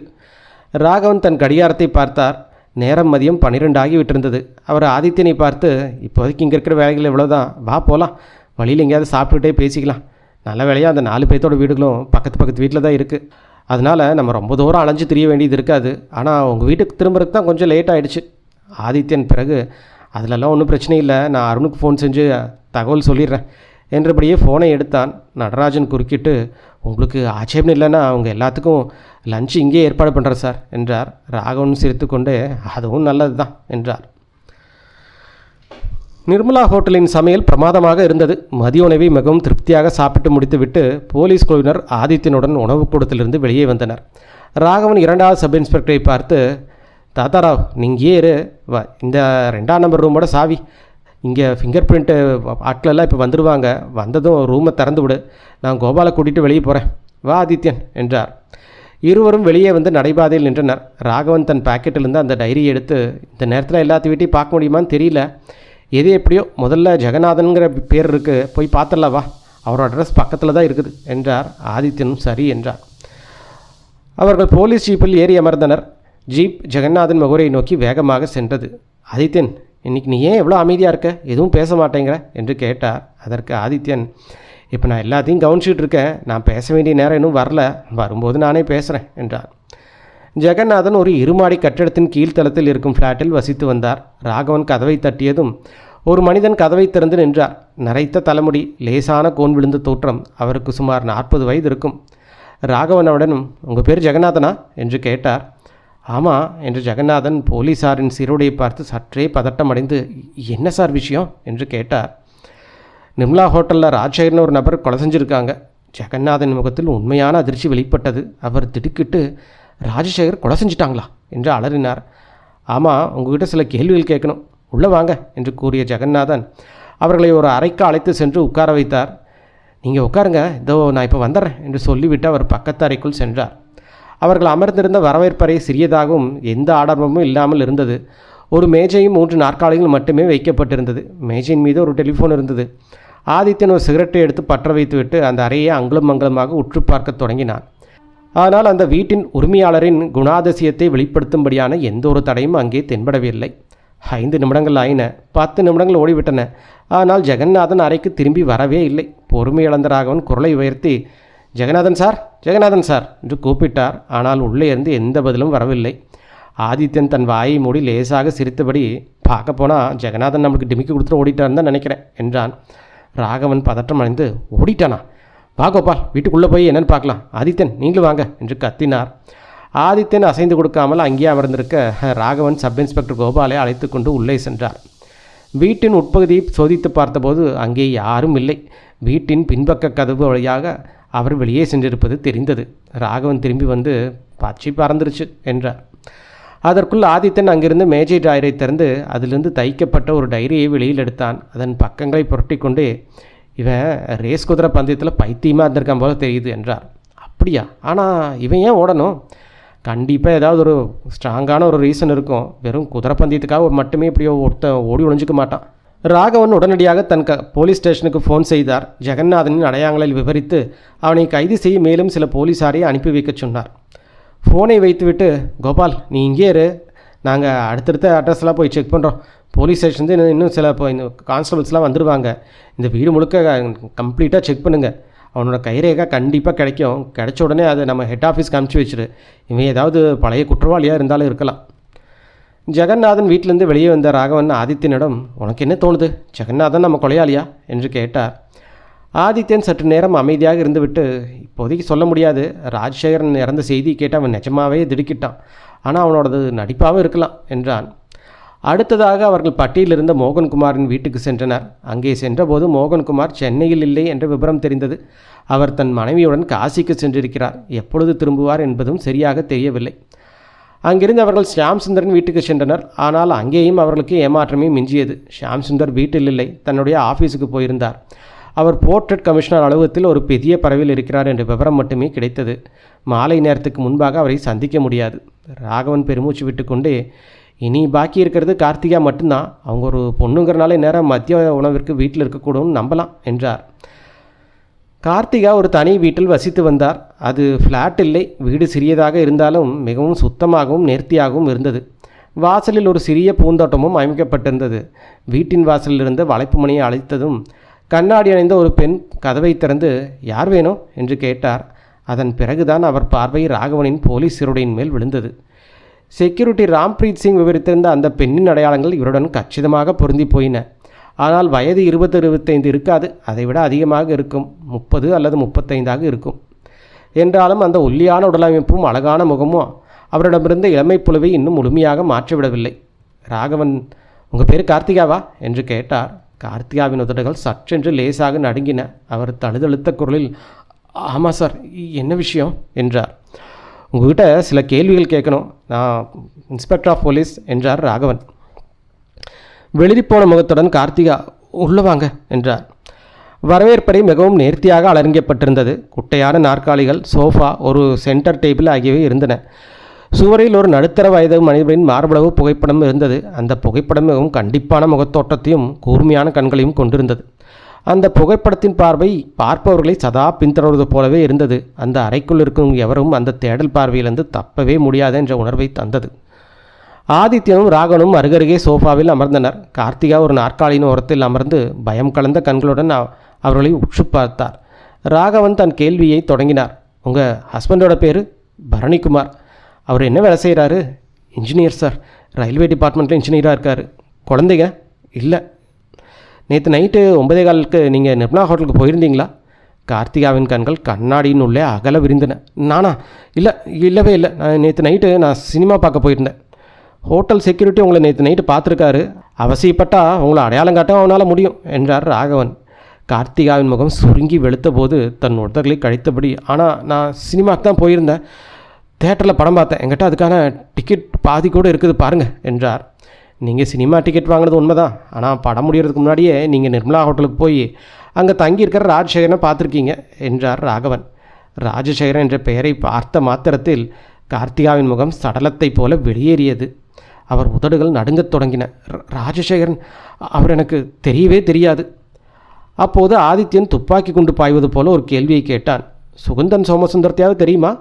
ராகவன் தன் கடிகாரத்தை பார்த்தார். நேரம் மதியம் 12 ஆகிவிட்டிருந்தது. அவர் ஆதித்யனை பார்த்து, இப்போதைக்கு இங்கே இருக்கிற வேலைகள் இவ்வளோதான், வா போகலாம், வழியில் எங்கேயாவது சாப்பிட்டுட்டே பேசிக்கலாம். நல்ல வேலையாக அந்த 4 பேர்த்தோட வீடுகளும் பக்கத்து வீட்டில் தான் இருக்குது. அதனால் நம்ம ரொம்ப தூரம் அலைஞ்சு திரிய வேண்டியது இருக்காது. ஆனால் உங்கள் வீட்டுக்கு திரும்புறதுக்கு தான் கொஞ்சம் லேட் ஆகிடுச்சு. ஆதித்யன் பிறகு, அதிலெல்லாம் ஒன்றும் பிரச்சனை இல்லை, நான் அருணுக்கு ஃபோன் செஞ்சு தகவல் சொல்லிடுறேன் என்றபடியே ஃபோனை எடுத்தான். நடராஜன் குறுக்கிட்டு, உங்களுக்கு ஆட்சேபம் இல்லைன்னா அவங்க எல்லாத்துக்கும் லஞ்சு இங்கே ஏற்பாடு பண்ணுறேன் சார் என்றார். ராகவன் சிரித்து கொண்டு, அதுவும் நல்லது தான் என்றார். நிர்மலா ஹோட்டலின் சமையல் பிரமாதமாக இருந்தது. மதிய உணவை மிகவும் திருப்தியாக சாப்பிட்டு முடித்துவிட்டு போலீஸ் குழுவினர் ஆதித்யனுடன் உணவு கூடத்திலிருந்து வெளியே வந்தனர். ராகவன் 2ஆவது சப் இன்ஸ்பெக்டரை பார்த்து, தாத்தாராவ், நீங்கள் ஏறு, இந்த 2ஆம் நம்பர் ரூமோட சாவி, இங்கே ஃபிங்கர் பிரிண்ட்டு ஆட்களெல்லாம் இப்போ வந்துடுவாங்க, வந்ததும் ரூமை திறந்து விடு, நான் கோபாலை கூட்டிகிட்டு வெளியே போகிறேன், வா ஆதித்யன் என்றார். இருவரும் வெளியே வந்து நடைபாதையில் நின்றனர். ராகவன் தன் பாக்கெட்டிலிருந்து அந்த டைரியை எடுத்து, இந்த நேரத்தில் எல்லாத்து வீட்டையும் பார்க்க முடியுமான்னு தெரியல, எது எப்படியோ முதல்ல ஜெகநாதனுங்கிற பேர் இருக்குது, போய் பார்த்துடலாம் வா, அவரோட அட்ரஸ் பக்கத்தில் தான் இருக்குது என்றார். ஆதித்யனும் சரி என்றார். அவர்கள் போலீஸ் ஜீப்பில் ஏறி அமர்ந்தனர். ஜீப் ஜெகநாதன் முகவரியை நோக்கி வேகமாக சென்றது. ஆதித்யன், இன்றைக்கி நீ ஏன் எவ்வளோ அமைதியாக இருக்க, எதுவும் பேச மாட்டேங்கிற என்று கேட்டார். அதற்கு ஆதித்யன், இப்போ நான் எல்லாத்தையும் கவனிச்சிட்டு இருக்கேன், நான் பேச வேண்டிய நேரம் இன்னும் வரல, வரும்போது நானே பேசுகிறேன் என்றார். ஜெகநாதன் ஒரு இருமாடி கட்டிடத்தின் கீழ்த்தளத்தில் இருக்கும் ஃப்ளாட்டில் வசித்து வந்தார். ராகவன் கதவை தட்டியதும் ஒரு மனிதன் கதவை திறந்து நின்றார். நரைத்த தலைமுடி, லேசான கோன் விழுந்த தோற்றம். அவருக்கு சுமார் 40 வயது இருக்கும். ராகவனுடனும், உங்கள் பேர் ஜெகநாதனா என்று கேட்டார். ஆமாம் என்று ஜெகநாதன் போலீஸாரின் சீருடையை பார்த்து சற்றே பதட்டம் அடைந்து, என்ன சார் விஷயம் என்று கேட்டார். நிர்மலா ஹோட்டலில் ராஜசேகர்னு ஒரு நபர் கொலை செஞ்சுருக்காங்க. ஜெகநாதன் முகத்தில் உண்மையான அதிர்ச்சி வெளிப்பட்டது. அவர் திடுக்கிட்டு, ராஜசேகர் கொலை செஞ்சிட்டாங்களா என்று அலறினார். ஆமாம், உங்ககிட்ட சில கேள்விகள் கேட்கணும், உள்ளே வாங்க என்று கூறிய ஜெகநாதன் அவர்களை ஒரு அறைக்கு அழைத்து சென்று உட்கார வைத்தார். நீங்கள் உட்காருங்க, இதோ நான் இப்போ வந்துடுறேன் என்று சொல்லிவிட்டு அவர் பக்கத்து அறைக்குள் சென்றார். அவர்கள் அமர்ந்திருந்த வரவேற்பறை சிறியதாகவும் எந்த ஆடம்பரமும் இல்லாமல் இருந்தது. ஒரு மேஜையும் 3 நாற்காலிகள் மட்டுமே வைக்கப்பட்டிருந்தது. மேஜையின் மீது ஒரு டெலிஃபோன் இருந்தது. ஆதித்யன் ஒரு சிகரெட்டை எடுத்து பற்ற வைத்துவிட்டு அந்த அறையை அங்குலம் அங்குலமாக உற்று பார்க்க தொடங்கினான். ஆனால் அந்த வீட்டின் உரிமையாளரின் குணாதிசயத்தை வெளிப்படுத்தும்படியான எந்த ஒரு தடையும் அங்கே தென்படவில்லை. 5 நிமிடங்கள் ஆயின. 10 நிமிடங்கள் ஓடிவிட்டன. ஆனால் ஜெகநாதன் அறைக்கு திரும்பி வரவே இல்லை. பொறுமை இழந்த ராகவன் குரலை உயர்த்தி, ஜெகநாதன் சார், ஜெகநாதன் சார் என்று கூப்பிட்டார். ஆனால் உள்ளே இருந்து எந்த பதிலும் வரவில்லை. ஆதித்யன் தன் வாயை மூடி லேசாக சிரித்தபடி, பார்க்க போனால் ஜெகநாதன் நம்மளுக்கு டிமிக்கி கொடுத்துட்டு ஓடிட்டான்னு தான் நினைக்கிறேன் என்றான். ராகவன் பதற்றம் அடைந்து, ஓடிட்டானா? வா கோபால், வீட்டுக்குள்ளே போய் என்னன்னு பார்க்கலாம். ஆதித்யன், நீங்களும் வாங்க என்று கத்தினார். ஆதித்யன் அசைந்து கொடுக்காமல் அங்கேயே அமர்ந்திருக்க ராகவன் சப் இன்ஸ்பெக்டர் கோபாலை அழைத்து கொண்டு உள்ளே சென்றார். வீட்டின் உட்பகுதியை சோதித்து பார்த்தபோது அங்கே யாரும் இல்லை. வீட்டின் பின்பக்க கதவு வழியாக அவர் வெளியே சென்றிருப்பது தெரிந்தது. ராகவன் திரும்பி வந்து, பச்சை பறந்துருச்சு என்றார். அதற்குள் ஆதித்தன் அங்கிருந்து மேஜை டாயரை திறந்து அதிலிருந்து தைக்கப்பட்ட ஒரு டைரியை வெளியில் எடுத்தான். அதன் பக்கங்களை புரட்டி கொண்டு, இவன் ரேஸ் குதிரை பந்தயத்தில் பைத்தியமாக இருந்திருக்கான் போல தெரியுது என்றார். அப்படியா? ஆனால் இவன் ஏன் ஓடணும்? கண்டிப்பாக ஏதாவது ஒரு ஸ்ட்ராங்கான ஒரு ரீசன் இருக்கும். வெறும் குதிரை பந்தயத்துக்காக மட்டுமே இப்படியோ ஓடி ஒழிஞ்சிக்க மாட்டான். ராகவன் உடனடியாக தன் போலீஸ் ஸ்டேஷனுக்கு ஃபோன் செய்தார். ஜெகநாதனின் அடையாளங்களை விவரித்து அவனை கைது செய்ய மேலும் சில போலீஸாரை அனுப்பி வைக்க சொன்னார். ஃபோனை வைத்துவிட்டு, கோபால் நீ இங்கே இரு, நாங்கள் அடுத்தடுத்த அட்ரஸ்லாம் போய் செக் பண்ணுறோம். போலீஸ் ஸ்டேஷன் இன்னும் சில கான்ஸ்டபிள்ஸ்லாம் வந்துடுவாங்க. இந்த வீடு முழுக்க கம்ப்ளீட்டாக செக் பண்ணுங்கள். அவனோட கைரேகா கண்டிப்பாக கிடைக்கும். கிடைச்ச உடனே அதை நம்ம ஹெட் ஆஃபீஸ்க்கு அனுப்பிச்சி வச்சிரு. இவன் ஏதாவது பழைய குற்றவாளியாக இருந்தாலும் இருக்கலாம். ஜெகநாதன் வீட்டிலேருந்து வெளியே வந்த ராகவன் ஆதித்யனிடம், உனக்கு என்ன தோணுது? ஜெகநாதன் நம்ம கொலையாளியா என்று கேட்டார். ஆதித்யன் சற்று நேரம் அமைதியாக இருந்துவிட்டு, இப்போதைக்கு சொல்ல முடியாது. ராஜசேகரன் இறந்த செய்தி கேட்டு அவன் நிஜமாவே திடுக்கிட்டான். ஆனால் அவனோடது நடிப்பாகவும் இருக்கலாம் என்றான். அடுத்ததாக அவர்கள் பட்டியில் இருந்த மோகன்குமாரின் வீட்டுக்கு சென்றனர். அங்கே சென்றபோது மோகன்குமார் சென்னையில் இல்லை என்ற விவரம் தெரிந்தது. அவர் தன் மனைவியுடன் காசிக்கு சென்றிருக்கிறார். எப்பொழுது திரும்புவார் என்பதும் சரியாக தெரியவில்லை. அங்கிருந்து அவர்கள் ஷியாம் சுந்தரின் வீட்டுக்கு சென்றனர். ஆனால் அங்கேயும் அவர்களுக்கு ஏமாற்றமே மிஞ்சியது. ஷியாம் சுந்தர் வீட்டில் இல்லை, தன்னுடைய ஆஃபீஸுக்கு போயிருந்தார். அவர் போர்ட்ரேட் கமிஷனர் அலுவலகத்தில் ஒரு பெரிய பறவையில் இருக்கிறார் என்ற விவரம் மட்டுமே கிடைத்தது. மாலை நேரத்துக்கு முன்பாக அவரை சந்திக்க முடியாது. ராகவன் பெருமூச்சு விட்டுக்கொண்டே, இனி பாக்கி இருக்கிறது கார்த்திகா மட்டும்தான். அவங்க ஒரு பொண்ணுங்கிறனால நேரம் மதிய உணவிற்கு வீட்டில் இருக்கக்கூடும்னு நம்பலாம் என்றார். கார்த்திகா ஒரு தனி வீட்டில் வசித்து வந்தார். அது ஃப்ளாட் இல்லை. வீடு சிறியதாக இருந்தாலும் மிகவும் சுத்தமாகவும் நேர்த்தியாகவும் இருந்தது. வாசலில் ஒரு சிறிய பூந்தோட்டமும் அமைக்கப்பட்டிருந்தது. வீட்டின் வாசலில் இருந்த வளைப்பு மணியை அழைத்ததும் கண்ணாடி அணிந்த ஒரு பெண் கதவை திறந்து, யார் வேணும் என்று கேட்டார். அதன் பிறகுதான் அவர் பார்வை ராகவனின் போலீஸ் சீருடையின் மேல் விழுந்தது. செக்யூரிட்டி ராம்பிரீத் சிங் விவரித்திருந்த அந்த பெண்ணின் அடையாளங்கள் இவருடன் கச்சிதமாக பொருந்தி போயின. ஆனால் வயது 20-25 இருக்காது. அதைவிட அதிகமாக இருக்கும். 30 அல்லது 35 இருக்கும். என்றாலும் அந்த ஒல்லியான உடலமைப்பும் அழகான முகமும் அவரிடமிருந்த இளமை புழுவை இன்னும் முழுமையாக மாற்றிவிடவில்லை. ராகவன், உங்கள் பேர் கார்த்திகாவா என்று கேட்டார். கார்த்திகாவின் உதடுகள் சற்றென்று லேசாக நடுங்கின. அவர் தழுதழுத்த குரலில், ஆமாம் சார், என்ன விஷயம் என்றார். உங்கள்கிட்ட சில கேள்விகள் கேட்கணும். நான் இன்ஸ்பெக்டர் ஆஃப் போலீஸ் என்றார் ராகவன். வெளிரிப்போன முகத்துடன் கார்த்திகா, உள்ளே வாங்க என்றார். வரவேற்பறை மிகவும் நேர்த்தியாக அலங்கரிக்கப்பட்டிருந்தது. குட்டையான நாற்காலிகள், சோஃபா, ஒரு சென்டர் டேபிள் ஆகியவை இருந்தன. சுவரில் ஒரு நடுத்தர வயது மனிதரின் மார்பளவு புகைப்படம் இருந்தது. அந்த புகைப்படம் மிகவும் கண்டிப்பான முகத்தோட்டத்தையும் கூர்மையான கண்களையும் கொண்டிருந்தது. அந்த புகைப்படத்தின் பார்வை பார்ப்பவர்களை சதா பின்தொடர்வது போலவே இருந்தது. அந்த அறைக்குள் இருக்கும் எவரும் அந்த தேடல் பார்வையிலிருந்து தப்பவே முடியாது என்ற உணர்வை தந்தது. ஆதித்யனும் ராகவனும் அருகருகே சோஃபாவில் அமர்ந்தனர். கார்த்திகா ஒரு நாற்காலியின் ஓரத்தில் அமர்ந்து பயம் கலந்த கண்களுடன் அவர்களை உற்று பார்த்தார். ராகவன் தன் கேள்வியை தொடங்கினார். உங்கள் ஹஸ்பண்டோட பேர்? பரணிக்குமார். அவர் என்ன வேலை செய்கிறாரு? Engineer sir. ரயில்வே டிபார்ட்மெண்ட்டில் இன்ஜினியராக இருக்கார். குழந்தைங்க? இல்லை. நேற்று நைட்டு 9:15க்கு நீங்கள் நிர்மலா ஹோட்டலுக்கு போயிருந்தீங்களா? கார்த்திகாவின் கண்கள் கண்ணாடியின் உள்ளே அகல விரிந்தன. நானா? இல்லவே இல்லை. நேற்று நைட்டு நான் சினிமா பார்க்க போயிருந்தேன். ஹோட்டல் செக்யூரிட்டி உங்களை நேற்று நைட்டு பார்த்துருக்காரு. அவசியப்பட்டால் உங்களை அடையாளம் காட்ட அவனால் முடியும் என்றார் ராகவன். கார்த்திகாவின் முகம் சுருங்கி வெளுத்த போது தன் உடல்களை கழித்தபடி, ஆனால் நான் சினிமாவுக்கு தான் போயிருந்தேன். தேட்டரில் படம் பார்த்தேன். என்கிட்ட அதுக்கான டிக்கெட் பாதி கூட இருக்குது பாருங்கள் என்றார். நீங்கள் சினிமா டிக்கெட் வாங்கினது உண்மைதான். ஆனால் படம் முடிகிறதுக்கு முன்னாடியே நீங்கள் நிர்மலா ஹோட்டலுக்கு போய் அங்கே தங்கியிருக்கிற ராஜசேகரனை பார்த்துருக்கீங்க என்றார் ராகவன். ராஜசேகரன் என்ற பெயரை பார்த்த மாத்திரத்தில் கார்த்திகாவின் முகம் சடலத்தைப் போல வெளியேறியது. அவர் உதடுகள் நடுங்கத் தொடங்கின. ராஜசேகரன், அவர் எனக்கு தெரியவே தெரியாது. அப்போது ஆதித்யன் துப்பாக்கி கொண்டு பாய்வது போல ஒரு கேள்வியை கேட்டான். சுகந்தன் சோமசுந்தரத்தையாவது தெரியுமா?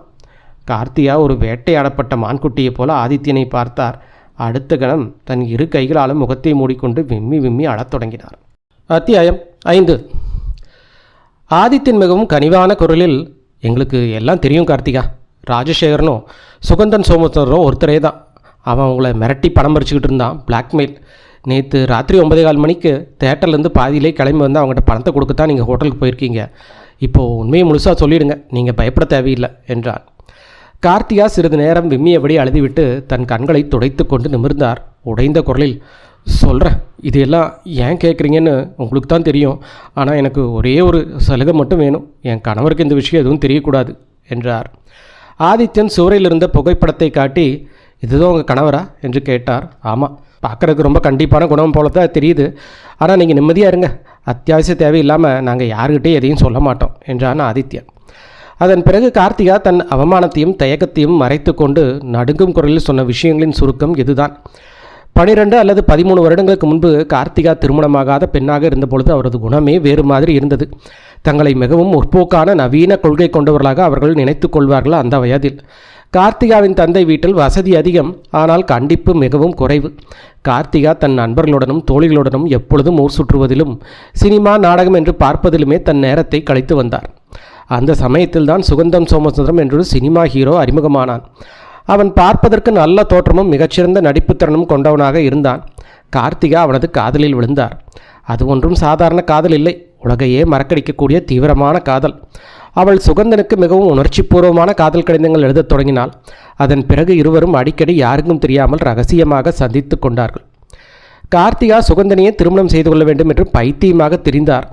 கார்த்திகா ஒரு வேட்டையாடப்பட்ட மான்குட்டியைப் போல ஆதித்யனை பார்த்தார். அடுத்த கணம் தன் இரு கைகளாலும் முகத்தை மூடிக்கொண்டு விம்மி விம்மி அழத் தொடங்கினார். அத்தியாயம் 5. ஆதித்யன் மிகவும் கனிவான குரலில், எங்களுக்கு எல்லாம் தெரியும் கார்த்திகா. ராஜசேகரனும் சுகந்தன் சோமசுந்தரம் ஒருத்தரே தான். அவன் அவங்கள மிரட்டி பணம் பறிச்சுக்கிட்டு இருந்தான், பிளாக்மெயில். நேற்று ராத்திரி 9:15 மணிக்கு தேட்டர்லேருந்து பாதியிலே கிளம்பி வந்து அவங்ககிட்ட பணத்தை கொடுக்கத்தான் நீங்கள் ஹோட்டலுக்கு போயிருக்கீங்க. இப்போது உண்மையை முழுசாக சொல்லிவிடுங்க, நீங்கள் பயப்பட தேவையில்லை என்றார். கார்த்திகா சிறிது நேரம் விம்மியபடி அழுதிவிட்டு தன் கண்களை துடைத்து கொண்டு நிமிர்ந்தார். உடைந்த குரலில், சொல்கிறேன், இது எல்லாம் ஏன் கேட்குறீங்கன்னு உங்களுக்கு தான் தெரியும். ஆனால் எனக்கு ஒரே ஒரு சலுகை மட்டும் வேணும். என் கணவருக்கு இந்த விஷயம் எதுவும் தெரியக்கூடாது என்றார். ஆதித்யன் சுவரில் இருந்த புகைப்படத்தை காட்டி, இதுதான் உங்கள் கணவரா என்று கேட்டார். ஆமாம், பார்க்குறதுக்கு ரொம்ப கண்டிப்பான குணம் போல தான் தெரியுது. ஆனால் நீங்கள் நிம்மதியாக இருங்க, அத்தியாவசிய தேவையில்லாமல் நாங்கள் யாருக்கிட்டே எதையும் சொல்ல மாட்டோம் என்றான் ஆதித்யன். அதன் பிறகு கார்த்திகா தன் அவமானத்தையும் தயக்கத்தையும் மறைத்து கொண்டு நடுங்கும் குரலில் சொன்ன விஷயங்களின் சுருக்கம் இதுதான். 12 அல்லது 13 வருடங்களுக்கு முன்பு கார்த்திகா திருமணமாகாத பெண்ணாக இருந்தபொழுது அவரது குணமே வேறு மாதிரி இருந்தது. தங்களை மிகவும் முற்போக்கான நவீன கொள்கை கொண்டவர்களாக அவர்கள் நினைத்து கொள்வார்கள். அந்த வயதில் கார்த்திகாவின் தந்தை வீட்டில் வசதி அதிகம், ஆனால் கண்டிப்பு மிகவும் குறைவு. கார்த்திகா தன் நண்பர்களுடனும் தோழிகளுடனும் எப்பொழுதும் ஊர் சுற்றுவதிலும் சினிமா நாடகம் என்று பார்ப்பதிலுமே தன் நேரத்தை கழித்து வந்தார். அந்த சமயத்தில்தான் சுகந்தம் சோமசுந்தரம் என்றொரு சினிமா ஹீரோ அறிமுகமானான். அவன் பார்ப்பதற்கு நல்ல தோற்றமும் மிகச்சிறந்த நடிப்புத்திறனும் கொண்டவனாக இருந்தான். கார்த்திகா அவனது காதலில் விழுந்தார். அது ஒன்றும் சாதாரண காதல் இல்லை, உலகையே மறக்கடிக்கக்கூடிய தீவிரமான காதல். அவள் சுகந்தனுக்கு மிகவும் உணர்ச்சிபூர்வமான காதல் கடிதங்கள் எழுதத் தொடங்கினாள். அதன் பிறகு இருவரும் அடிக்கடி யாருக்கும் தெரியாமல் ரகசியமாக சந்தித்து கொண்டார்கள். கார்த்திகா சுகந்தனையே திருமணம் செய்து கொள்ள வேண்டும் என்று பைத்தியமாக தெரிந்தார்.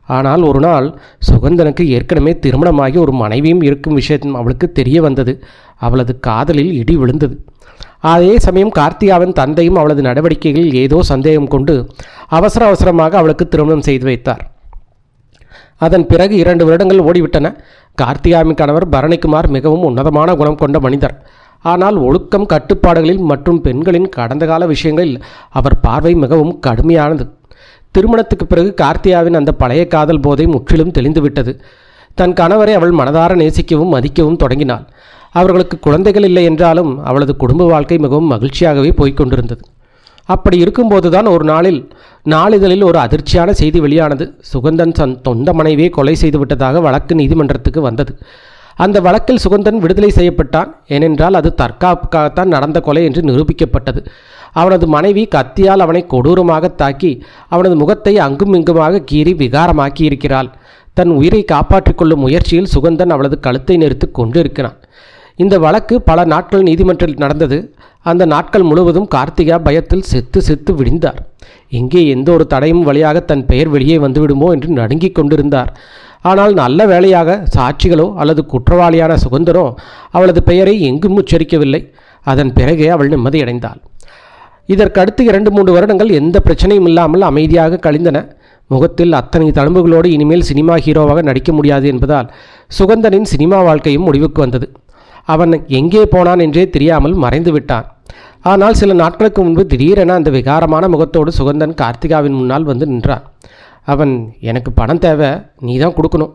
ஆனால் ஒரு நாள் சுகந்தனுக்கு ஏற்கனவே திருமணமாகி ஒரு மனைவியும் இருக்கும் விஷயம் அவளுக்கு தெரிய வந்தது. அவளது காதலில் இடி விழுந்தது. அதே சமயம் கார்த்திகாவின் தந்தையும் அவளது நடவடிக்கைகளில் ஏதோ சந்தேகம் கொண்டு அவசரமாக அவளுக்கு திருமணம் செய்து வைத்தார். அதன் பிறகு 2 வருடங்கள் ஓடிவிட்டன. கார்த்திகாவின் கணவர் பரணிக்குமார் மிகவும் உன்னதமான குணம் கொண்ட மனிதர். ஆனால் ஒழுக்கம், கட்டுப்பாடுகளில் மற்றும் பெண்களின் கடந்த கால விஷயங்களில் அவர் பார்வை மிகவும் கடுமையானது. திருமணத்துக்கு பிறகு கார்த்திகாவின் அந்த பழைய காதல் போதை முற்றிலும் தெளிந்துவிட்டது. தன் கணவரை அவள் மனதார நேசிக்கவும் மதிக்கவும் தொடங்கினாள். அவர்களுக்கு குழந்தைகள் இல்லை என்றாலும் அவளது குடும்ப வாழ்க்கை மிகவும் மகிழ்ச்சியாகவே போய்கொண்டிருந்தது. அப்படி இருக்கும்போதுதான் ஒரு நாளிதழில் ஒரு அதிர்ச்சியான செய்தி வெளியானது. சுகந்தன் தன் சொந்த மனைவியை கொலை செய்துவிட்டதாக வழக்கு நீதிமன்றத்துக்கு வந்தது. அந்த வழக்கில் சுகந்தன் விடுதலை செய்யப்பட்டான். ஏனென்றால் அது தற்காப்புக்காகத்தான் நடந்த கொலை என்று நிரூபிக்கப்பட்டது. அவனது மனைவி கத்தியால் அவனை கொடூரமாக தாக்கி அவனது முகத்தை அங்கும் இங்குமாக கீறி விகாரமாக்கி இருக்கிறாள். தன் உயிரை காப்பாற்றிக் கொள்ளும் முயற்சியில் சுகந்தன் அவளது கழுத்தை நெரித்து கொண்டிருக்கிறான். இந்த வழக்கு பல நாட்கள் நீதிமன்றத்தில் நடந்தது. அந்த நாட்கள் முழுவதும் கார்த்திகா பயத்தில் செத்து விடிந்தார். எங்கே எந்த ஒரு தடையும் வழியாக தன் பெயர் வெளியே வந்துவிடுமோ என்று நடுங்கிக் கொண்டிருந்தார். ஆனால் நல்ல வேளையாக சாட்சிகளோ அல்லது குற்றவாளியான சுகந்தனோ அவளது பெயரை எங்கும் உச்சரிக்கவில்லை. அதன் பிறகே அவள் நிம்மதியடைந்தாள். இதற்கடுத்து 2-3 வருடங்கள் எந்த பிரச்சனையும் இல்லாமல் அமைதியாக கழிந்தன. முகத்தில் அத்தனை தழும்புகளோடு இனிமேல் சினிமா ஹீரோவாக நடிக்க முடியாது என்பதால் சுகந்தனின் சினிமா வாழ்க்கையும் முடிவுக்கு வந்தது. அவன் எங்கே போனான் என்றே தெரியாமல் மறைந்து விட்டான். ஆனால் சில நாட்களுக்கு முன்பு திடீரென அந்த விகாரமான முகத்தோடு சுகந்தன் கார்த்திகாவின் முன்னால் வந்து நின்றான். அவன், எனக்கு பணம் தேவை, நீ தான் கொடுக்கணும்.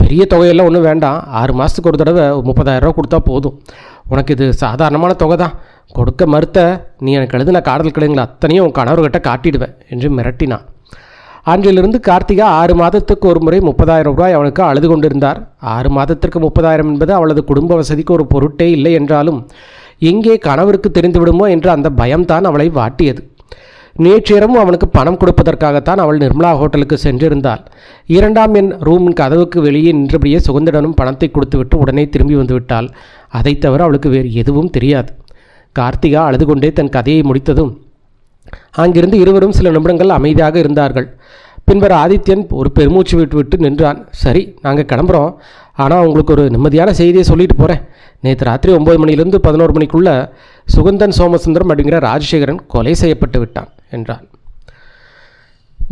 பெரிய தொகையெல்லாம் ஒன்றும் வேண்டாம், 6 மாதத்துக்கு ஒரு தடவை 30,000 ரூபா கொடுத்தா போதும். உனக்கு இது சாதாரணமான தொகை தான். கொடுக்க மறுத்த நீ எனக்கு எழுதின காதல் கடிதங்கள் அத்தனையும் உன் கணவர்கிட்ட காட்டிடுவேன் என்று மிரட்டினான். அன்றிலிருந்து கார்த்திகா 6 மாதத்துக்கு ஒரு முறை 30,000 ரூபாய் அவனுக்கு அழுது கொண்டிருந்தார். 6 மாதத்திற்கு 30,000 என்பது அவளது குடும்ப வசதிக்கு ஒரு பொருட்டே இல்லை என்றாலும் எங்கே கணவருக்கு தெரிந்துவிடுமோ என்ற அந்த பயம்தான் அவளை வாட்டியது. நேற்றிரவும் அவனுக்கு பணம் கொடுப்பதற்காகத்தான் அவள் நிர்மலா ஹோட்டலுக்கு சென்றிருந்தாள். 2ஆம் எண் ரூமின் கதவுக்கு வெளியே நின்றபடியே சுகந்தனிடம் பணத்தை கொடுத்துவிட்டு உடனே திரும்பி வந்துவிட்டாள். அதை தவிர அவளுக்கு வேறு எதுவும் தெரியாது. கார்த்திகா அழுது கொண்டே தன் கதையை முடித்ததும் அங்கிருந்து இருவரும் சில நிமிடங்கள் அமைதியாக இருந்தார்கள். பின்னர் ஆதித்யன் ஒரு பெருமூச்சு விட்டு நின்றான். சரி, நாங்கள் கிளம்புறோம். ஆனால் உங்களுக்கு ஒரு நிம்மதியான செய்தியை சொல்லிட்டு போகிறேன். நேற்று ராத்திரி 9 மணிலிருந்து 11 மணிக்குள்ளே சுகந்தன் சோமசுந்தரம் அப்படிங்கிற ராஜசேகரன் கொலை செய்யப்பட்டு விட்டான் என்றான்.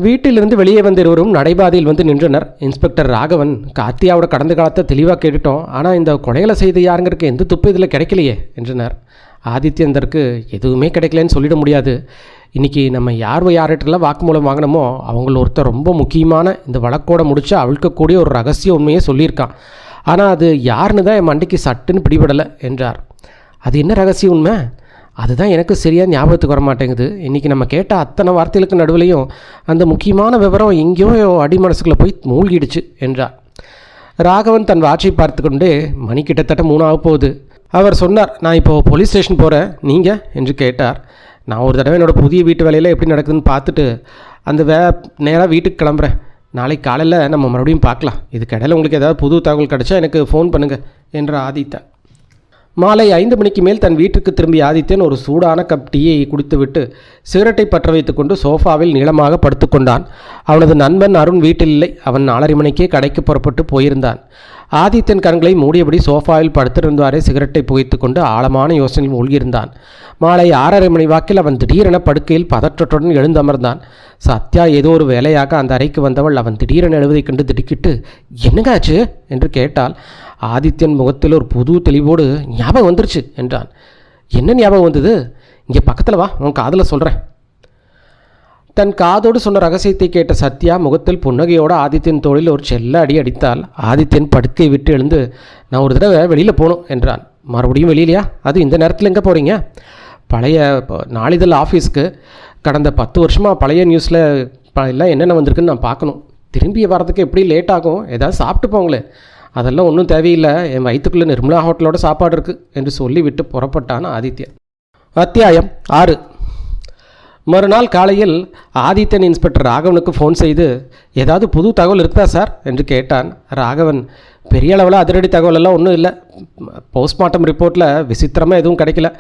வீட்டிலிருந்து வெளியே வந்த இருவரும் நடைபாதையில் வந்து நின்றனர். இன்ஸ்பெக்டர் ராகவன், கார்த்தியாவோட கடந்த காலத்தை தெளிவாக கேட்டுட்டோம், ஆனால் இந்த கொலைகளை செய்து யாருங்கிறதுக்கு எந்த துப்பு இதில் கிடைக்கலையே என்றனர். ஆதித்யந்தருக்கு எதுவுமே கிடைக்கலன்னு சொல்லிட முடியாது. இன்றைக்கி நம்ம யார்கிட்டலாம் வாக்குமூலம் வாங்கினோமோ அவங்கள ஒருத்தர் ரொம்ப முக்கியமான இந்த வழக்கோட முடிச்சு அவிழ்க்கக்கூடிய ஒரு ரகசிய உண்மையை சொல்லியிருக்கான். ஆனால் அது யாருன்னு தான் என் மண்டைக்கு சட்டுன்னு பிடிபடலை என்றார். அது என்ன ரகசிய உண்மை? அதுதான் எனக்கு சரியாக ஞாபகத்துக்கு வர மாட்டேங்குது. இன்றைக்கி நம்ம கேட்ட அத்தனை வார்த்தைகளுக்கு நடுவிலையும் அந்த முக்கியமான விவரம் எங்கேயோ அடி மனசுக்குள்ளே போய் மூழ்கிடுச்சு என்றார். ராகவன் தன் வாட்சை பார்த்து கொண்டே, மணி கிட்டத்தட்ட 3 ஆக போகுது. அவர் சொன்னார், நான் இப்போது போலீஸ் ஸ்டேஷன் போகிறேன், நீங்கள் என்று கேட்டார். நான் ஒரு தடவை என்னோடய புதிய வீட்டு வேலையில் எப்படி நடக்குதுன்னு பார்த்துட்டு அந்த நேராக வீட்டுக்கு கிளம்புறேன். நாளைக்கு காலையில் நம்ம மறுபடியும் பார்க்கலாம். இதுக்கு இடையில் உங்களுக்கு ஏதாவது புது தகவல் கிடச்சா எனக்கு ஃபோன் பண்ணுங்கள் என்றார் ஆதித்தன். மாலை 5 மணிக்கு மேல் தன் வீட்டுக்கு திரும்பிய ஆதித்யன் ஒரு சூடான கப் டீயை குடித்துவிட்டு சிகரெட்டை பற்ற வைத்துக்கொண்டு சோஃபாவில் நீளமாக படுத்துக்கொண்டான். அவனது நண்பன் அருண் வீட்டில் இல்லை. அவன் 4:30 மணிக்கே கடைக்கு புறப்பட்டு போயிருந்தான். ஆதித்யன் கண்களை மூடியபடி சோஃபாவில் படுத்திருந்தாரே சிகரெட்டை புகைத்து கொண்டு ஆழமான யோசனையில் மூழ்கியிருந்தான். மாலை 6:30 மணி வாக்கில் அவன் திடீரென படுக்கையில் பதற்றத்துடன் எழுந்தமர்ந்தான். சத்யா ஏதோ ஒரு வேலையாக அந்த அறைக்கு வந்தவள் அவன் திடீரென எழுவதைக் கண்டு திடுக்கிட்டு, என்னங்க ஆச்சு என்று கேட்டாள். ஆதித்யன் முகத்தில் ஒரு புது தெளிவோடு, ஞாபகம் வந்துருச்சு என்றான். என்ன ஞாபகம் வந்தது? இங்கே பக்கத்தில் வா, உன் காதில் சொல்கிறேன். தன் காதோடு சொன்ன ரகசியத்தை கேட்ட சத்யா முகத்தில் புன்னகையோடு ஆதித்யன் தோளில் ஒரு செல்ல அடி அடித்தால். ஆதித்யன் படுக்கை விட்டு எழுந்து, நான் ஒரு தடவை வெளியில் போகணும் என்றான். மறுபடியும் வெளியிலையா? அது இந்த நேரத்தில் எங்கே போகிறீங்க? பழைய நாளிதழ் ஆஃபீஸ்க்கு. கடந்த 10 வருஷமாக பழைய நியூஸில் எல்லாம் என்னென்ன வந்திருக்குன்னு நான் பார்க்கணும். திரும்பி வரதுக்கு எப்படி லேட் ஆகும், ஏதாவது சாப்பிட்டு போங்களே. அதெல்லாம் ஒன்றும் தேவையில்லை, என் வயிற்றுக்குள்ளே நிர்மலா ஹோட்டலோட சாப்பாடு இருக்குது என்று சொல்லிவிட்டு புறப்பட்டான் ஆதித்யன். அத்தியாயம் 6. மறுநாள் காலையில் ஆதித்யன் இன்ஸ்பெக்டர் ராகவனுக்கு ஃபோன் செய்து, ஏதாவது புது தகவல் இருக்குதா சார் என்று கேட்டான். ராகவன், பெரிய அளவில் அதிரடி தகவலெல்லாம் ஒன்றும் இல்லை. போஸ்ட்மார்ட்டம் ரிப்போர்ட்டில் விசித்திரமாக எதுவும் கிடைக்கல.